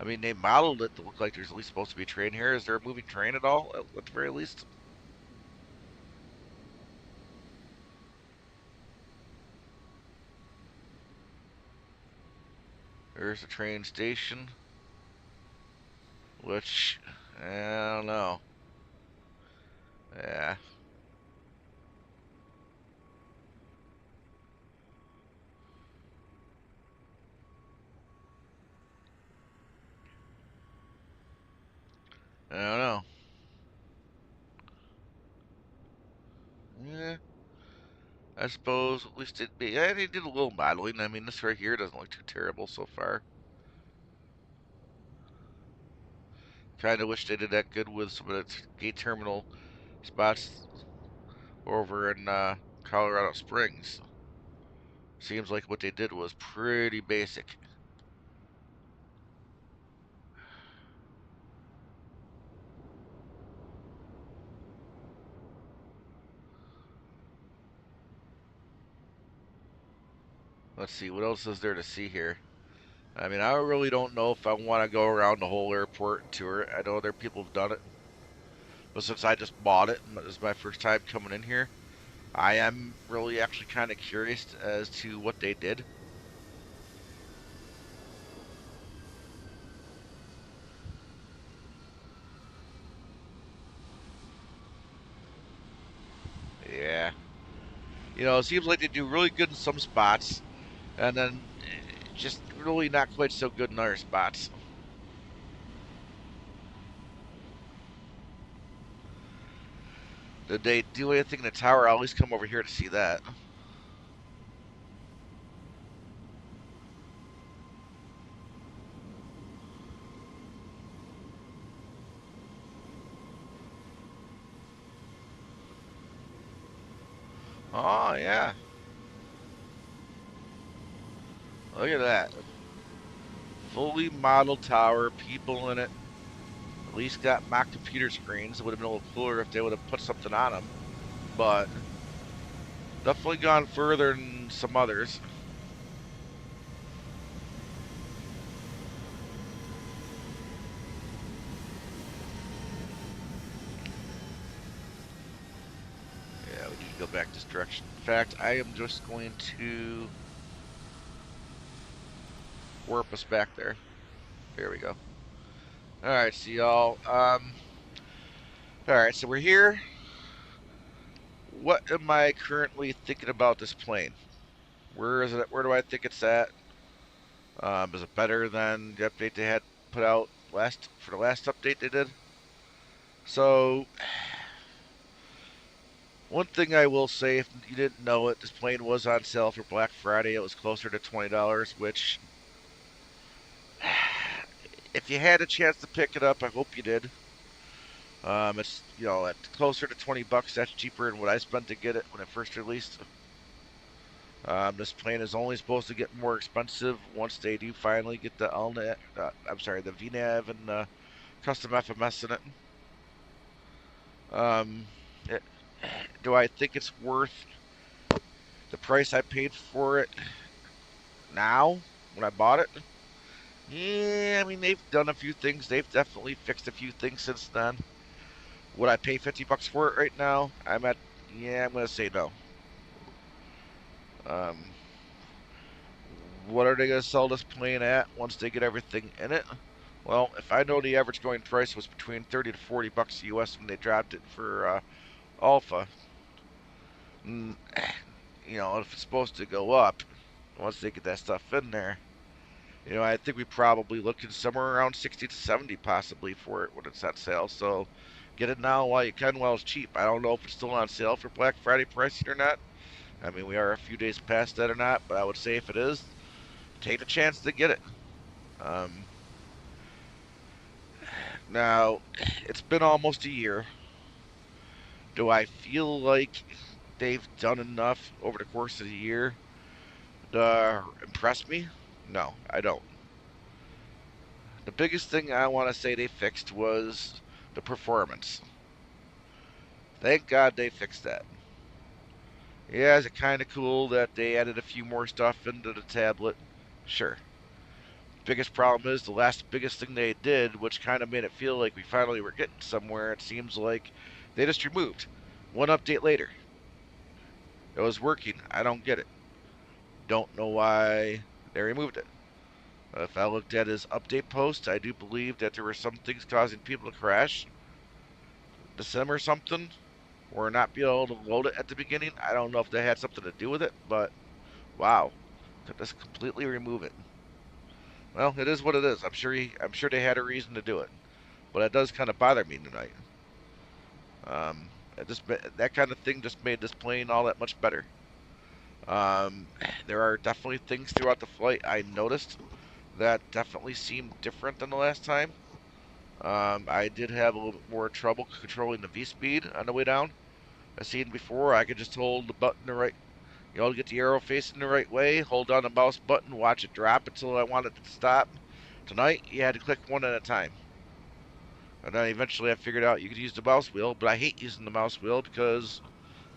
I mean, they modeled it to look like there's at least supposed to be a train here. Is there a moving train at all, at the very least? There's a train station, which, I don't know. Yeah. I don't know. Yeah, I suppose at least it be. Yeah, they did a little modeling. I mean, this right here doesn't look too terrible so far. Kind of wish they did that good with some of the gate terminal spots over in Colorado Springs. Seems like what they did was pretty basic. Let's see, what else is there to see here? I mean, I really don't know if I want to go around the whole airport and tour it. I know other people have done it. But since I just bought it, and this is my first time coming in here, I am really actually kind of curious as to what they did. Yeah. You know, it seems like they do really good in some spots, and then just really not quite so good in other spots. Did they do anything in the tower? I always come over here to see that. Oh, yeah. Look at that. Fully modeled tower, people in it. At least got mock computer screens. It would have been a little cooler if they would have put something on them. But definitely gone further than some others. Yeah, we need to go back this direction. In fact, I am just going to warp us back there. There we go. Alright, so y'all. Alright, so we're here. What am I currently thinking about this plane? Where is it? Where do I think it's at? Is it better than the update they had put out for the last update they did? So, one thing I will say, if you didn't know it, this plane was on sale for Black Friday. It was closer to $20, which, if you had a chance to pick it up, I hope you did. It's, you know, at closer to 20 bucks. That's cheaper than what I spent to get it when it first released. This plane is only supposed to get more expensive once they do finally get the the VNAV and the custom FMS in it. Um, it, do I think it's worth the price I paid for it now when I bought it? Yeah, I mean, they've done a few things. They've definitely fixed a few things since then. Would I pay 50 bucks for it right now? I'm going to say no. Um, what are they going to sell this plane at once they get everything in it? Well, if I know the average going price was between 30 to 40 bucks US when they dropped it for Alpha, you know, if it's supposed to go up once they get that stuff in there, you know, I think we probably looking somewhere around 60 to 70 possibly for it when it's on sale. So get it now while you can while it's cheap. I don't know if it's still on sale for Black Friday pricing or not. I mean, we are a few days past that or not, but I would say if it is, take the chance to get it. Now, it's been almost a year. Do I feel like they've done enough over the course of the year to impress me? No, I don't. The biggest thing I want to say they fixed was the performance. Thank God they fixed that. Yeah, is it kind of cool that they added a few more stuff into the tablet? Sure. Biggest problem is the last biggest thing they did, which kind of made it feel like we finally were getting somewhere. It seems like they just removed one update later. It was working. I don't get it. Don't know why they removed it. If I looked at his update post, I do believe that there were some things causing people to crash, the sim or something, or not be able to load it at the beginning. I don't know if they had something to do with it, but wow, to just completely remove it. Well, it is what it is. I'm sure they had a reason to do it, but it does kind of bother me tonight. It just that kind of thing just made this plane all that much better. Um, there are definitely things throughout the flight I noticed that definitely seemed different than the last time. I did have a little bit more trouble controlling the V speed on the way down. As seen before, I could just hold the button the right, to get the arrow facing the right way, hold down the mouse button, watch it drop until I wanted it to stop. Tonight, you had to click one at a time. And then eventually I figured out you could use the mouse wheel, but I hate using the mouse wheel because,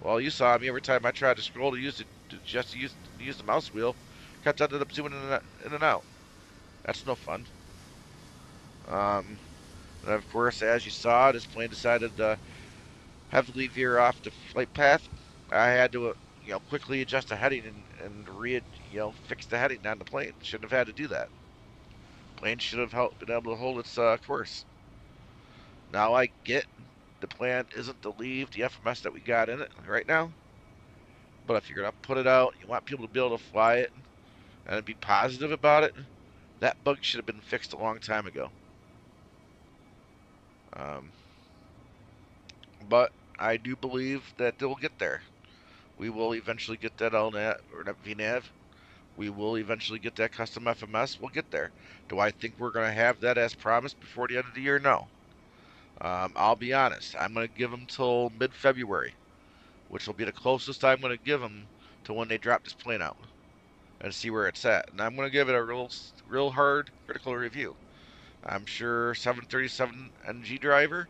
well, you saw me every time I tried to scroll to use it, just to use the mouse wheel, kept ended up zooming in and out. That's no fun. Um, and of course, as you saw, this plane decided to heavily veer off the flight path. I had to, quickly adjust the heading and fix the heading on the plane. Shouldn't have had to do that. Plane should have been able to hold its course. Now I get the plan isn't to leave the FMS that we got in it right now, but if you're gonna put it out, you want people to be able to fly it and be positive about it. That bug should have been fixed a long time ago. Um, but I do believe that they'll get there. We will eventually get that LNAV or that VNAV. We will eventually get that custom FMS. We'll get there. Do I think we're going to have that as promised before the end of the year? No. I'll be honest. I'm going to give them till mid-February, which will be the closest I'm going to give them to when they drop this plane out and see where it's at. And I'm going to give it a real hard critical review. I'm sure 737 NG driver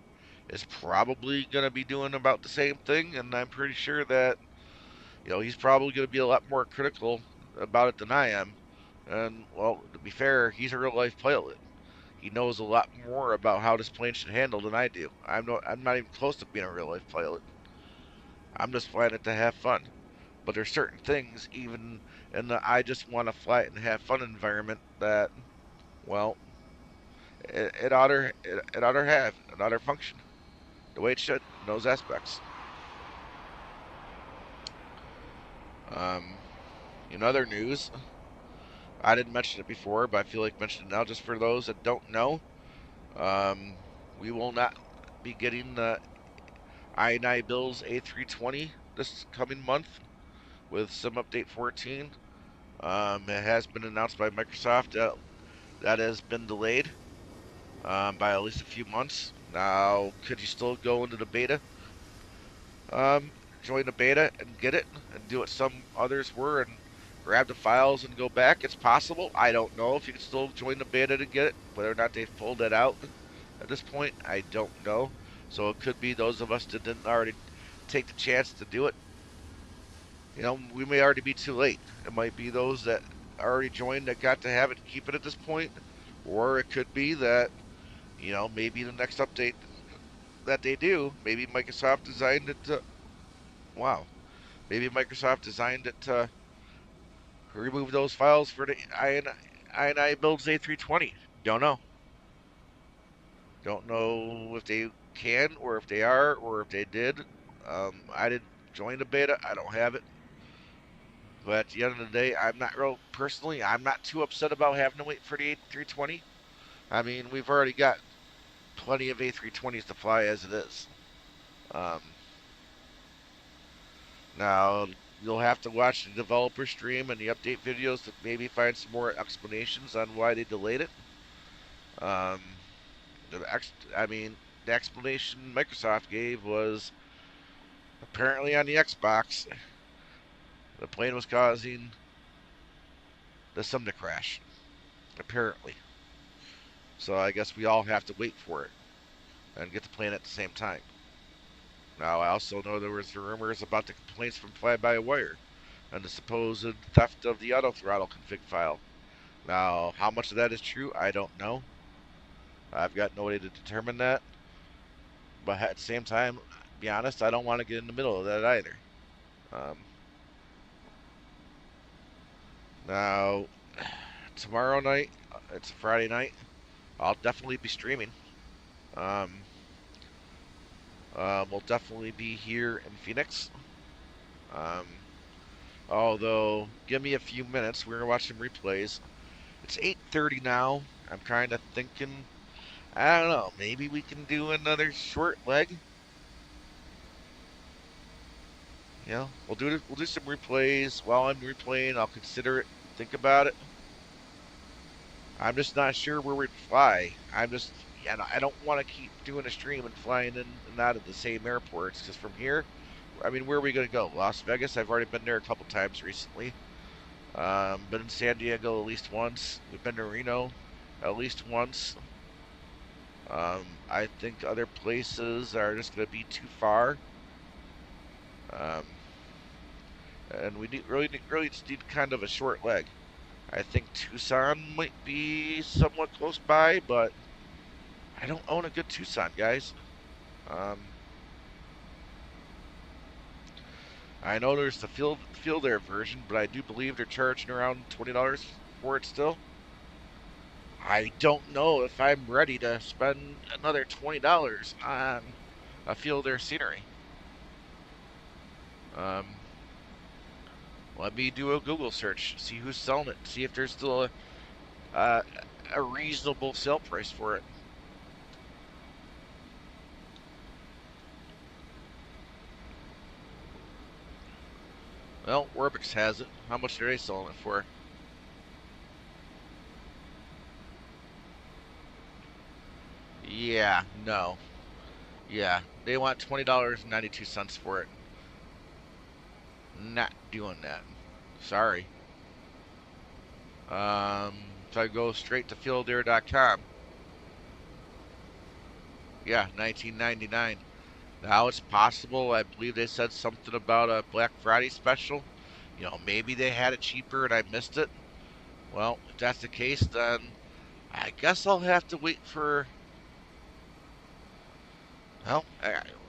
is probably going to be doing about the same thing, and I'm pretty sure that he's probably going to be a lot more critical about it than I am. And well, to be fair, he's a real life pilot. He knows a lot more about how this plane should handle than I do. I'm not even close to being a real life pilot. I'm just flying it to have fun. But there's certain things, even in the I just want to fly it and have fun environment, that well, it ought to function the way it should in those aspects. In other news, I didn't mention it before, but I feel like mentioning it now just for those that don't know. We will not be getting the i9Bill's A320 this coming month with some update 14. It has been announced by Microsoft that has been delayed by at least a few months. Now, could you still go into the beta? Join the beta and get it and do what some others were and grab the files and go back. It's possible. I don't know if you can still join the beta to get it. Whether or not they've pulled that out at this point, I don't know. So it could be those of us that didn't already take the chance to do it. We may already be too late. It might be those that already joined that got to have it and keep it at this point. Or it could be that, maybe the next update that they do, maybe Microsoft designed it to, wow, maybe Microsoft designed it to remove those files for the INI builds A320. Don't know. Don't know if they can or if they are or if they did. I didn't join the beta. I don't have it. But at the end of the day, I'm not too upset about having to wait for the A320. I mean, we've already got plenty of A320s to fly as it is. Now, you'll have to watch the developer stream and the update videos to maybe find some more explanations on why they delayed it. Um, the explanation Microsoft gave was apparently on the Xbox, the plane was causing the sim to crash. Apparently. So I guess we all have to wait for it and get the plane at the same time. Now, I also know there was rumors about the complaints from Fly-by-Wire and the supposed theft of the auto throttle config file. Now, how much of that is true, I don't know. I've got no way to determine that. But at the same time, be honest, I don't want to get in the middle of that either. Um, Now, tomorrow night, it's a Friday night. I'll definitely be streaming. Um, we'll definitely be here in Phoenix. Um, Although, give me a few minutes. We're gonna watch some replays. It's 8:30 now. I'm kind of thinking, I don't know, maybe we can do another short leg. You know, we'll do some replays. While I'm replaying, I'll consider it, think about it. I'm just not sure where we'd fly. Yeah, I don't want to keep doing a stream and flying in and out of the same airports. Because from here, I mean, where are we going to go? Las Vegas? I've already been there a couple times recently. Been in San Diego at least once. We've been to Reno at least once. I think other places are just going to be too far. Um, and we really just need kind of a short leg. I think Tucson might be somewhat close by, but I don't own a good Tucson, guys. Um, I know there's the Field Air version, but I do believe they're charging around $20 for it still. I don't know if I'm ready to spend another $20 on a Field Air scenery. Let me do a Google search, see who's selling it, see if there's still a reasonable sale price for it. Well, Orbix has it. How much are they selling it for? Yeah, no. Yeah, they want $20.92 for it. Not doing that. Sorry. So I go straight to fieldair.com. Yeah, $19.99. Now it's possible. I believe they said something about a Black Friday special. You know, maybe they had it cheaper and I missed it. Well, if that's the case, then I guess I'll have to wait for. Well,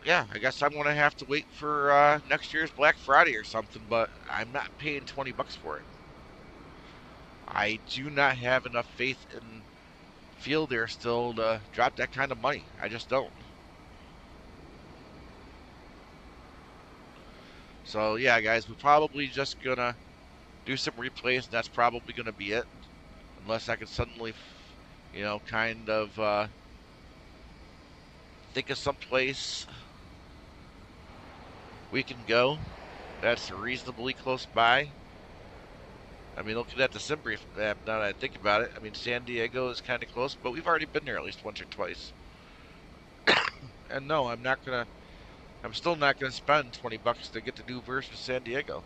yeah, I guess I'm gonna have to wait for next year's Black Friday or something. But I'm not paying $20 for it. I do not have enough faith in Field Air still to drop that kind of money. I just don't. So yeah, guys, we're probably just gonna do some replays, and that's probably gonna be it, unless I can suddenly, you know, kind of think of some place we can go that's reasonably close by. I mean, looking at the sim brief map, now that I think about it, I mean, San Diego is kind of close, but we've already been there at least once or twice. And no, I'm still not gonna spend $20 to get the new version of San Diego.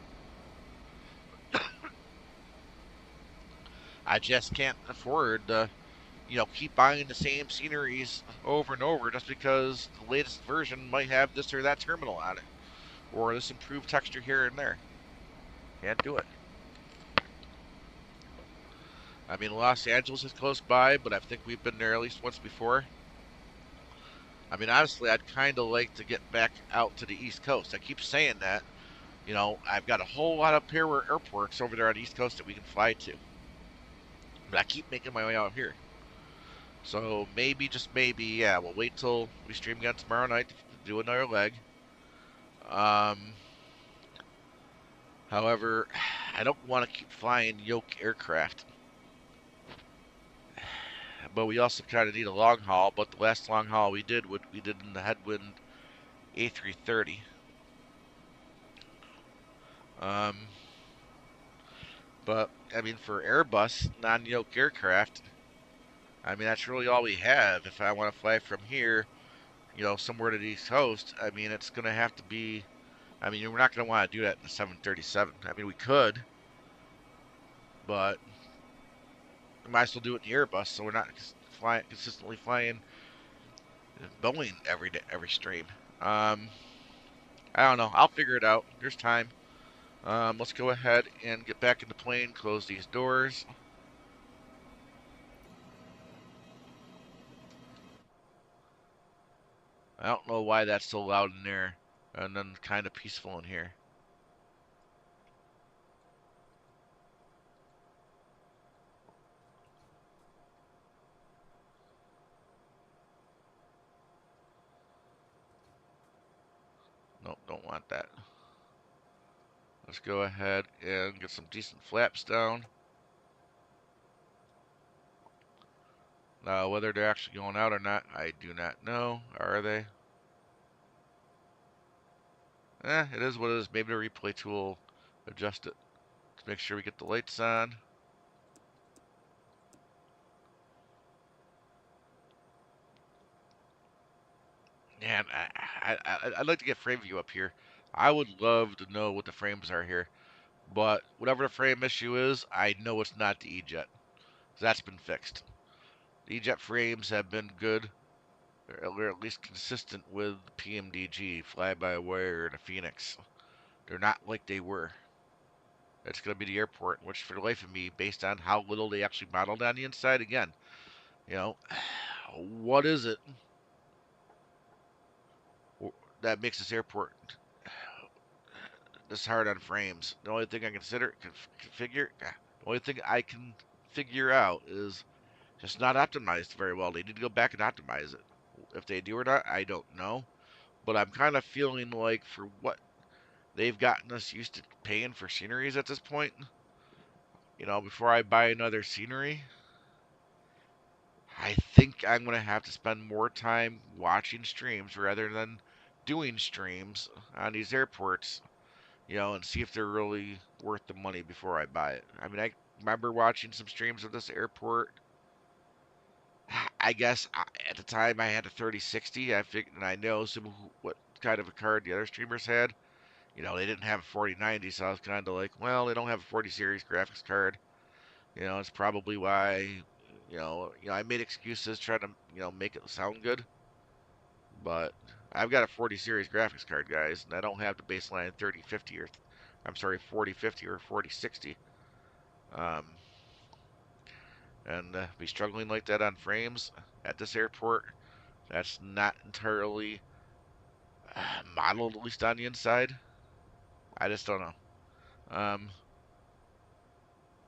I just can't afford to, you know, keep buying the same sceneries over and over just because the latest version might have this or that terminal on it, or this improved texture here and there. Can't do it. I mean, Los Angeles is close by, but I think we've been there at least once before. I mean, honestly, I'd kind of like to get back out to the East Coast. I keep saying that. You know, I've got a whole lot of airports over there on the East Coast that we can fly to. But I keep making my way out here. So maybe, just maybe, yeah, we'll wait till we stream again tomorrow night to do another leg. However, I don't want to keep flying yoke aircraft. But we also kind of need a long haul. But the last long haul we did in the headwind A330. But I mean, for Airbus non-yoke aircraft, I mean that's really all we have. If I want to fly from here, you know, somewhere to the East Coast, I mean it's going to have to be. I mean, we're not going to want to do that in the 737. I mean, we could, but we might as well do it in the Airbus, so we're not consistently flying Boeing every stream. I don't know. I'll figure it out. There's time. Let's go ahead and get back in the plane. Close these doors. I don't know why that's so loud in there and then kind of peaceful in here. Nope, don't want that. Let's go ahead and get some decent flaps down. Now, whether they're actually going out or not, I do not know. Are they? It is what it is. Maybe the replay tool adjust it to make sure we get the lights on. Man, I'd like to get frame view up here. I would love to know what the frames are here. But whatever the frame issue is, I know it's not the EJET. That's been fixed. The EJET frames have been good. They're at least consistent with the PMDG, fly-by-wire, and a PHEONIX. They're not like they were. It's going to be the airport, which for the life of me, based on how little they actually modeled on the inside, again, you know, what is it that makes this airport this hard on frames? The only thing I the only thing I can figure out is just not optimized very well. They need to go back and optimize it. If they do or not, I don't know. But I'm kind of feeling like for what they've gotten us used to paying for sceneries at this point, before I buy another scenery, I think I'm going to have to spend more time watching streams rather than doing streams on these airports, and see if they're really worth the money before I buy it. I mean, I remember watching some streams of this airport. I guess at the time I had a 3060. I figured, and I know what kind of a card the other streamers had. They didn't have a 4090, so I was kind of like, well, they don't have a 40 series graphics card. It's probably why, I made excuses trying to, make it sound good. But I've got a 40 series graphics card, guys, and I don't have the baseline 3050 I'm sorry, 4050 or 4060. Um, and be struggling like that on frames at this airport, that's not entirely modeled, at least on the inside. I just don't know.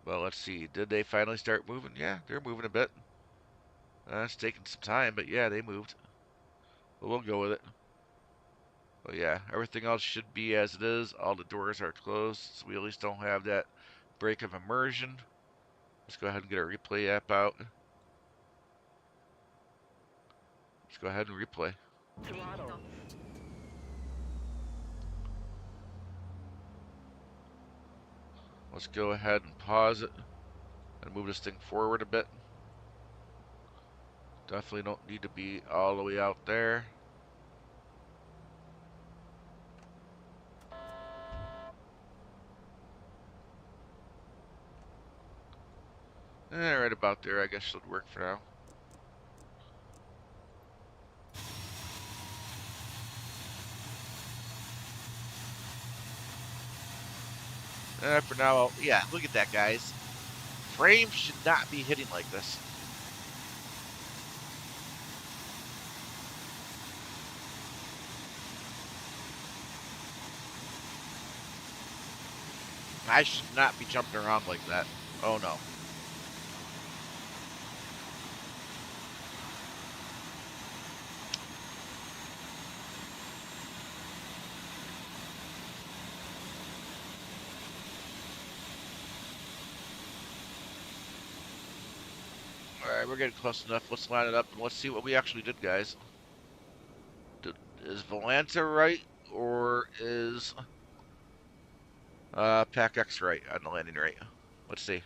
Well, let's see. Did they finally start moving? Yeah, they're moving a bit. It's taking some time, but yeah, they moved. But we'll go with it. But yeah, everything else should be as it is. All the doors are closed, so we at least don't have that break of immersion. Let's go ahead and get our replay app out. Let's go ahead and replay. Throttle. Let's go ahead and pause it and move this thing forward a bit. Definitely don't need to be all the way out there. Right about there, I guess should work for now. For now, yeah, look at that, guys. Frames should not be hitting like this. I should not be jumping around like that. Oh no. Alright, we're getting close enough. Let's line it up and let's see what we actually did, guys. Is Volanta right, or is PACX right on the landing rate? Let's see.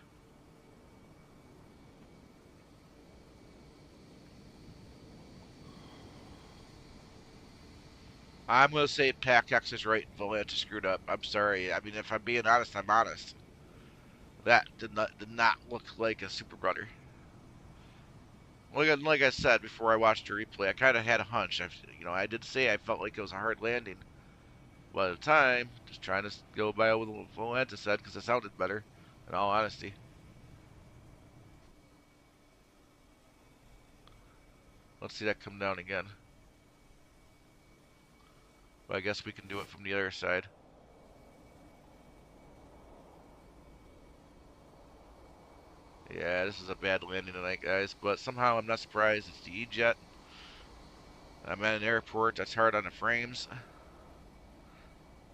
I'm going to say PACX is right and Volanta screwed up. I'm sorry. I mean, if I'm being honest, I'm honest. That did not look like a super rudder. Like I said before I watched the replay, I kind of had a hunch. I did say I felt like it was a hard landing. But at the time, just trying to go by what Volanta said because it sounded better, in all honesty. Let's see that come down again. But I guess we can do it from the other side. Yeah, this is a bad landing tonight, guys. But somehow I'm not surprised. It's the EJET. I'm at an airport. That's hard on the frames.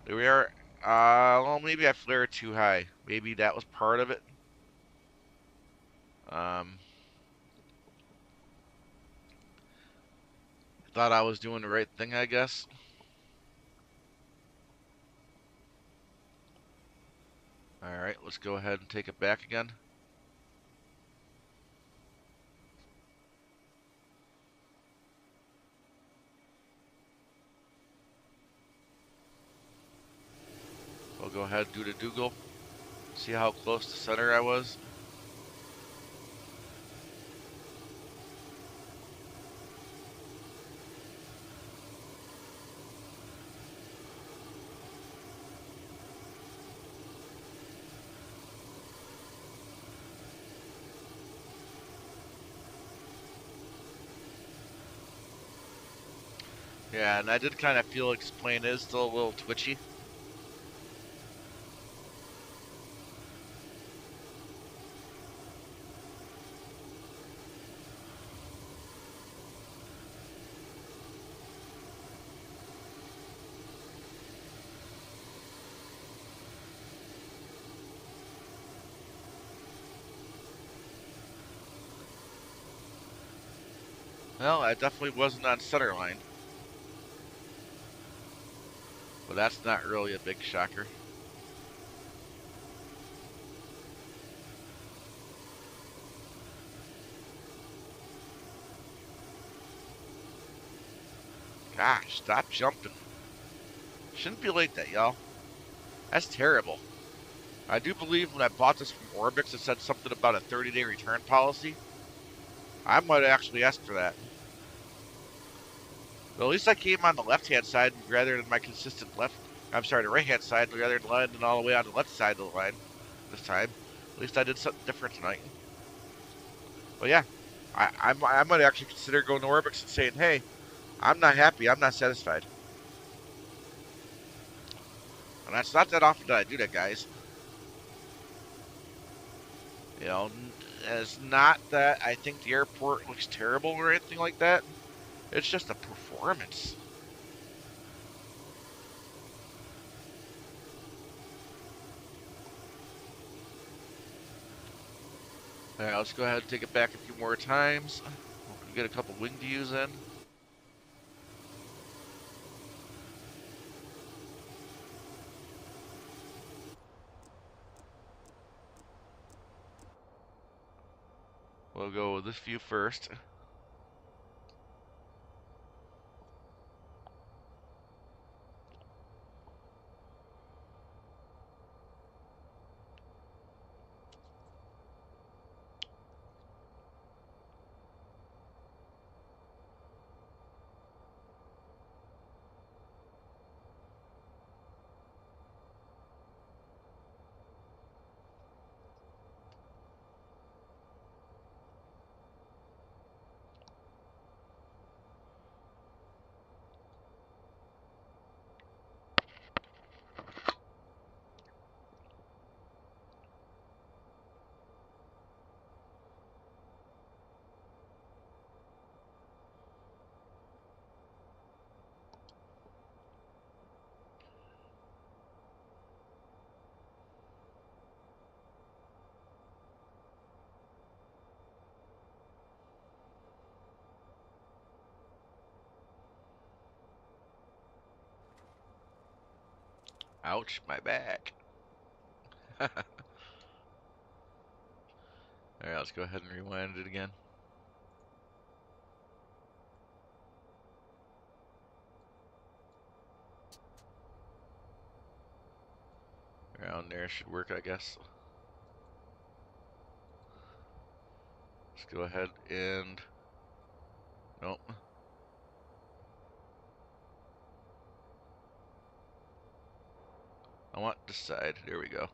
There we are. Well, maybe I flared too high. Maybe that was part of it. Thought I was doing the right thing, I guess. Alright, let's go ahead and take it back again. We'll go ahead and do the Dougal. See how close to center I was. Yeah, and I did kind of feel like this plane is still a little twitchy. Well, I definitely wasn't on center line. But that's not really a big shocker. Gosh, stop jumping. Shouldn't be like that, y'all. That's terrible. I do believe when I bought this from Orbix, it said something about a 30-day return policy. I might actually ask for that. But at least I came on the left-hand side rather than my consistent left. I'm sorry, the right-hand side rather than landing all the way on the left side of the line this time. At least I did something different tonight. But yeah, I might actually consider going to Orbix and saying, hey, I'm not happy. I'm not satisfied. And that's not that often that I do that, guys. You know, it's not that I think the airport looks terrible or anything like that. It's just a performance. Alright, let's go ahead and take it back a few more times. We'll get a couple wing views in. We'll go with this view first. Ouch, my back. Alright, let's go ahead and rewind it again. Around there should work, I guess. Let's go ahead and... Nope. I want this side. There we go.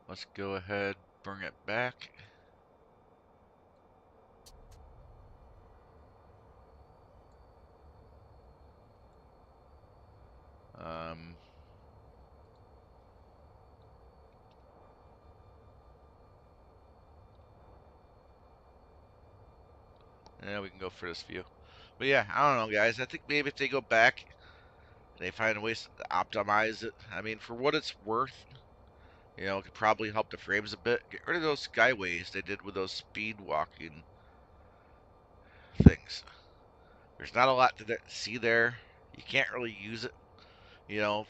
Let's go ahead, bring it back. Yeah, we can go for this view. But yeah, I don't know, guys. I think maybe if they go back and they find ways to optimize it, I mean, for what it's worth, it could probably help the frames a bit. Get rid of those skyways they did with those speed walking things. There's not a lot to see there. You can't really use it, you know,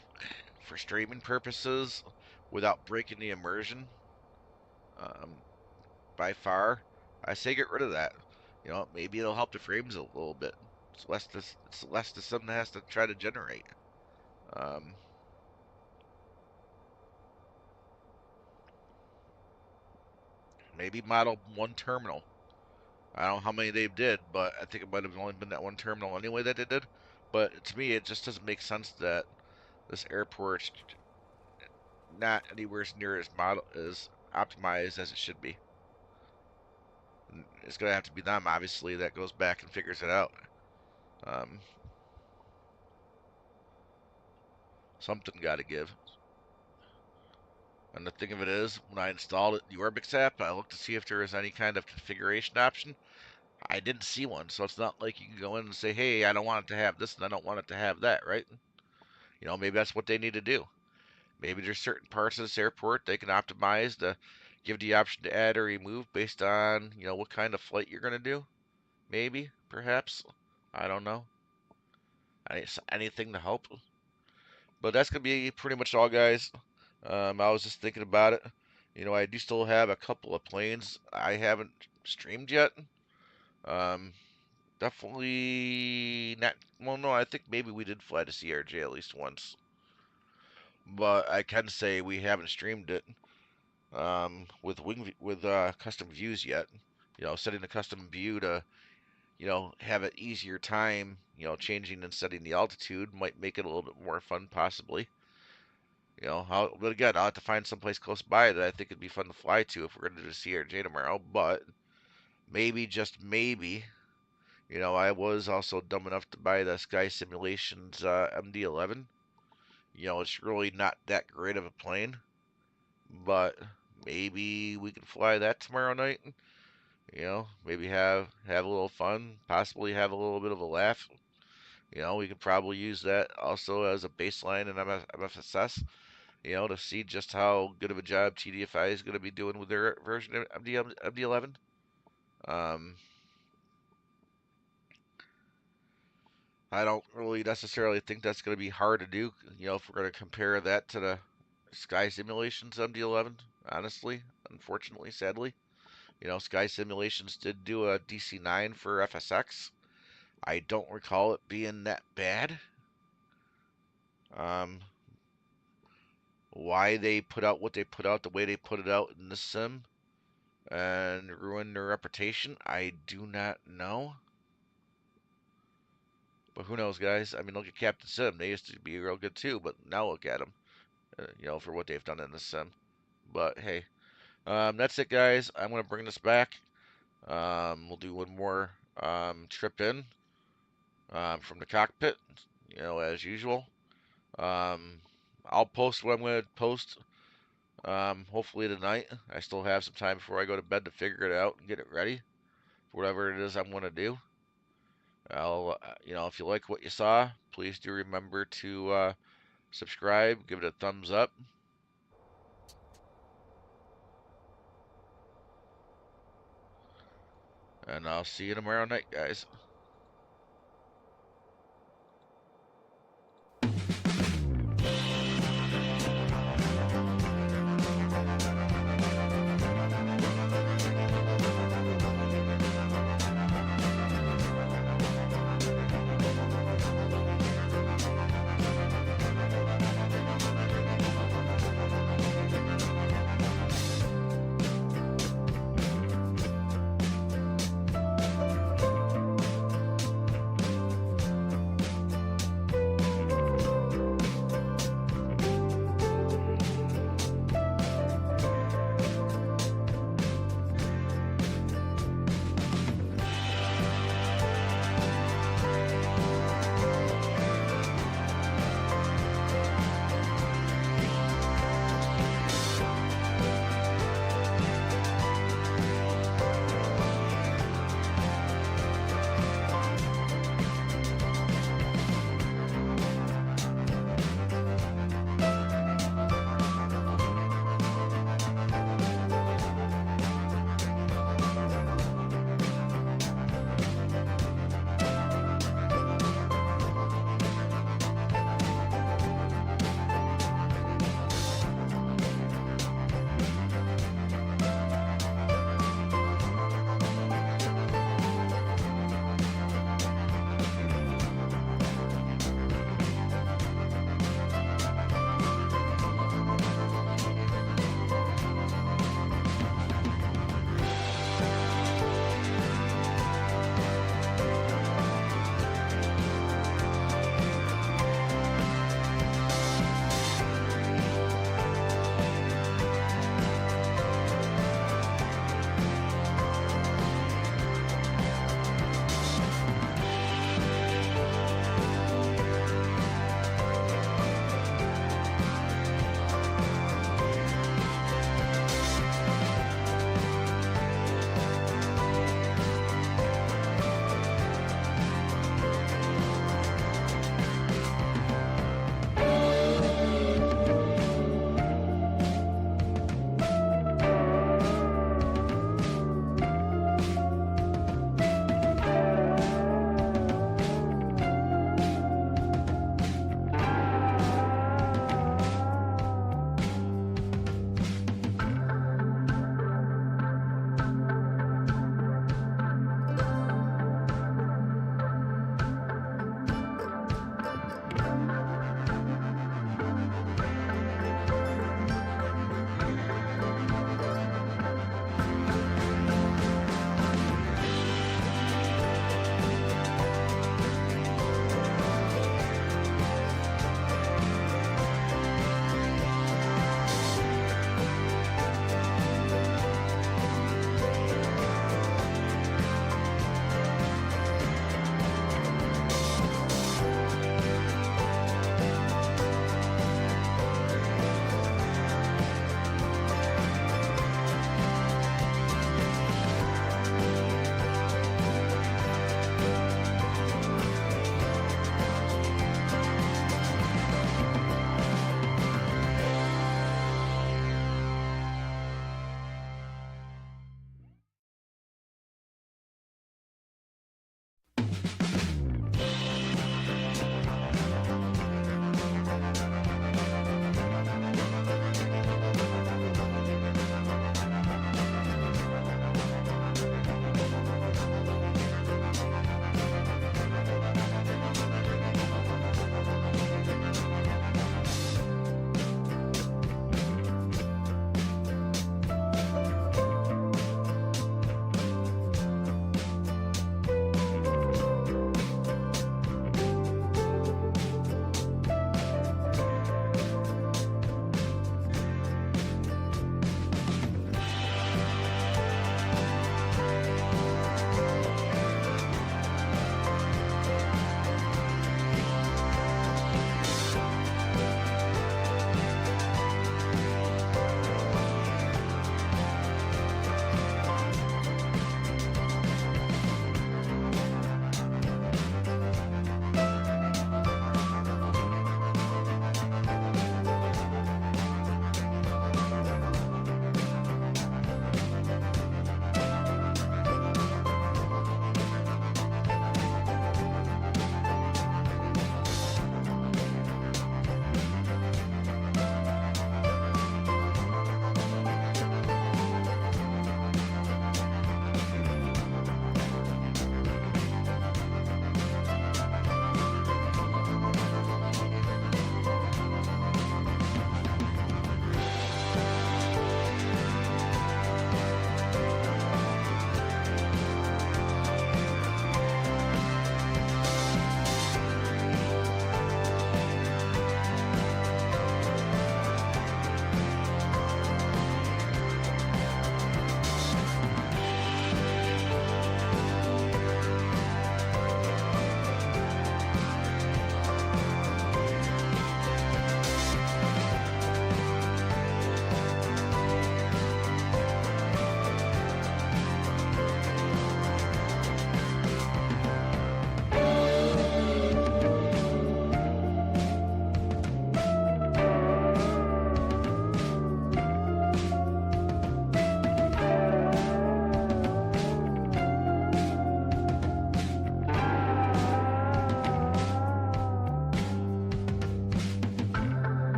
for streaming purposes without breaking the immersion. Um, by far, I say get rid of that. Maybe it'll help the frames a little bit. It's less to something that has to try to generate. Um, maybe model one terminal. I don't know how many they did, but I think it might have only been that one terminal anyway that they did. But to me, it just doesn't make sense that this airport's not anywhere near as optimized as it should be. It's gonna have to be them, obviously, that goes back and figures it out. Um, something got to give. And the thing of it is, when I installed it, the Orbix app, I looked to see if there was any kind of configuration option. I didn't see one, so it's not like you can go in and say, hey, I don't want it to have this and I don't want it to have that, right? Maybe that's what they need to do. Maybe there's certain parts of this airport they can optimize to give the option to add or remove based on, what kind of flight you're going to do. Maybe, perhaps. I don't know. Anything to help. But that's going to be pretty much all, guys. I was just thinking about it. I do still have a couple of planes I haven't streamed yet. Um, definitely not. Well, no, I think maybe we did fly to CRJ at least once. But I can say we haven't streamed it with custom views yet. Setting the custom view to have an easier time changing and setting the altitude might make it a little bit more fun possibly. But again, I'll have to find someplace close by that I think it'd be fun to fly to if we're going to do CRJ tomorrow. But maybe, just maybe, I was also dumb enough to buy the Sky Simulations MD-11. It's really not that great of a plane, but maybe we can fly that tomorrow night. Maybe have a little fun, possibly have a little bit of a laugh. We could probably use that also as a baseline in MFSS. To see just how good of a job TDFI is going to be doing with their version of MD-11. I don't really necessarily think that's going to be hard to do, if we're going to compare that to the Sky Simulations MD-11, honestly, unfortunately, sadly. Sky Simulations did do a DC-9 for FSX. I don't recall it being that bad. Why they put out what they put out the way they put it out in this sim and ruin their reputation, I do not know. But who knows, guys? I mean, look at Captain Sim. They used to be real good too, but now look at them, for what they've done in this sim. But hey, that's it, guys. I'm going to bring this back. We'll do one more trip in from the cockpit, as usual. I'll post what I'm going to post, hopefully tonight. I still have some time before I go to bed to figure it out and get it ready for whatever it is I'm going to do. If you like what you saw, please do remember to subscribe, give it a thumbs up. And I'll see you tomorrow night, guys.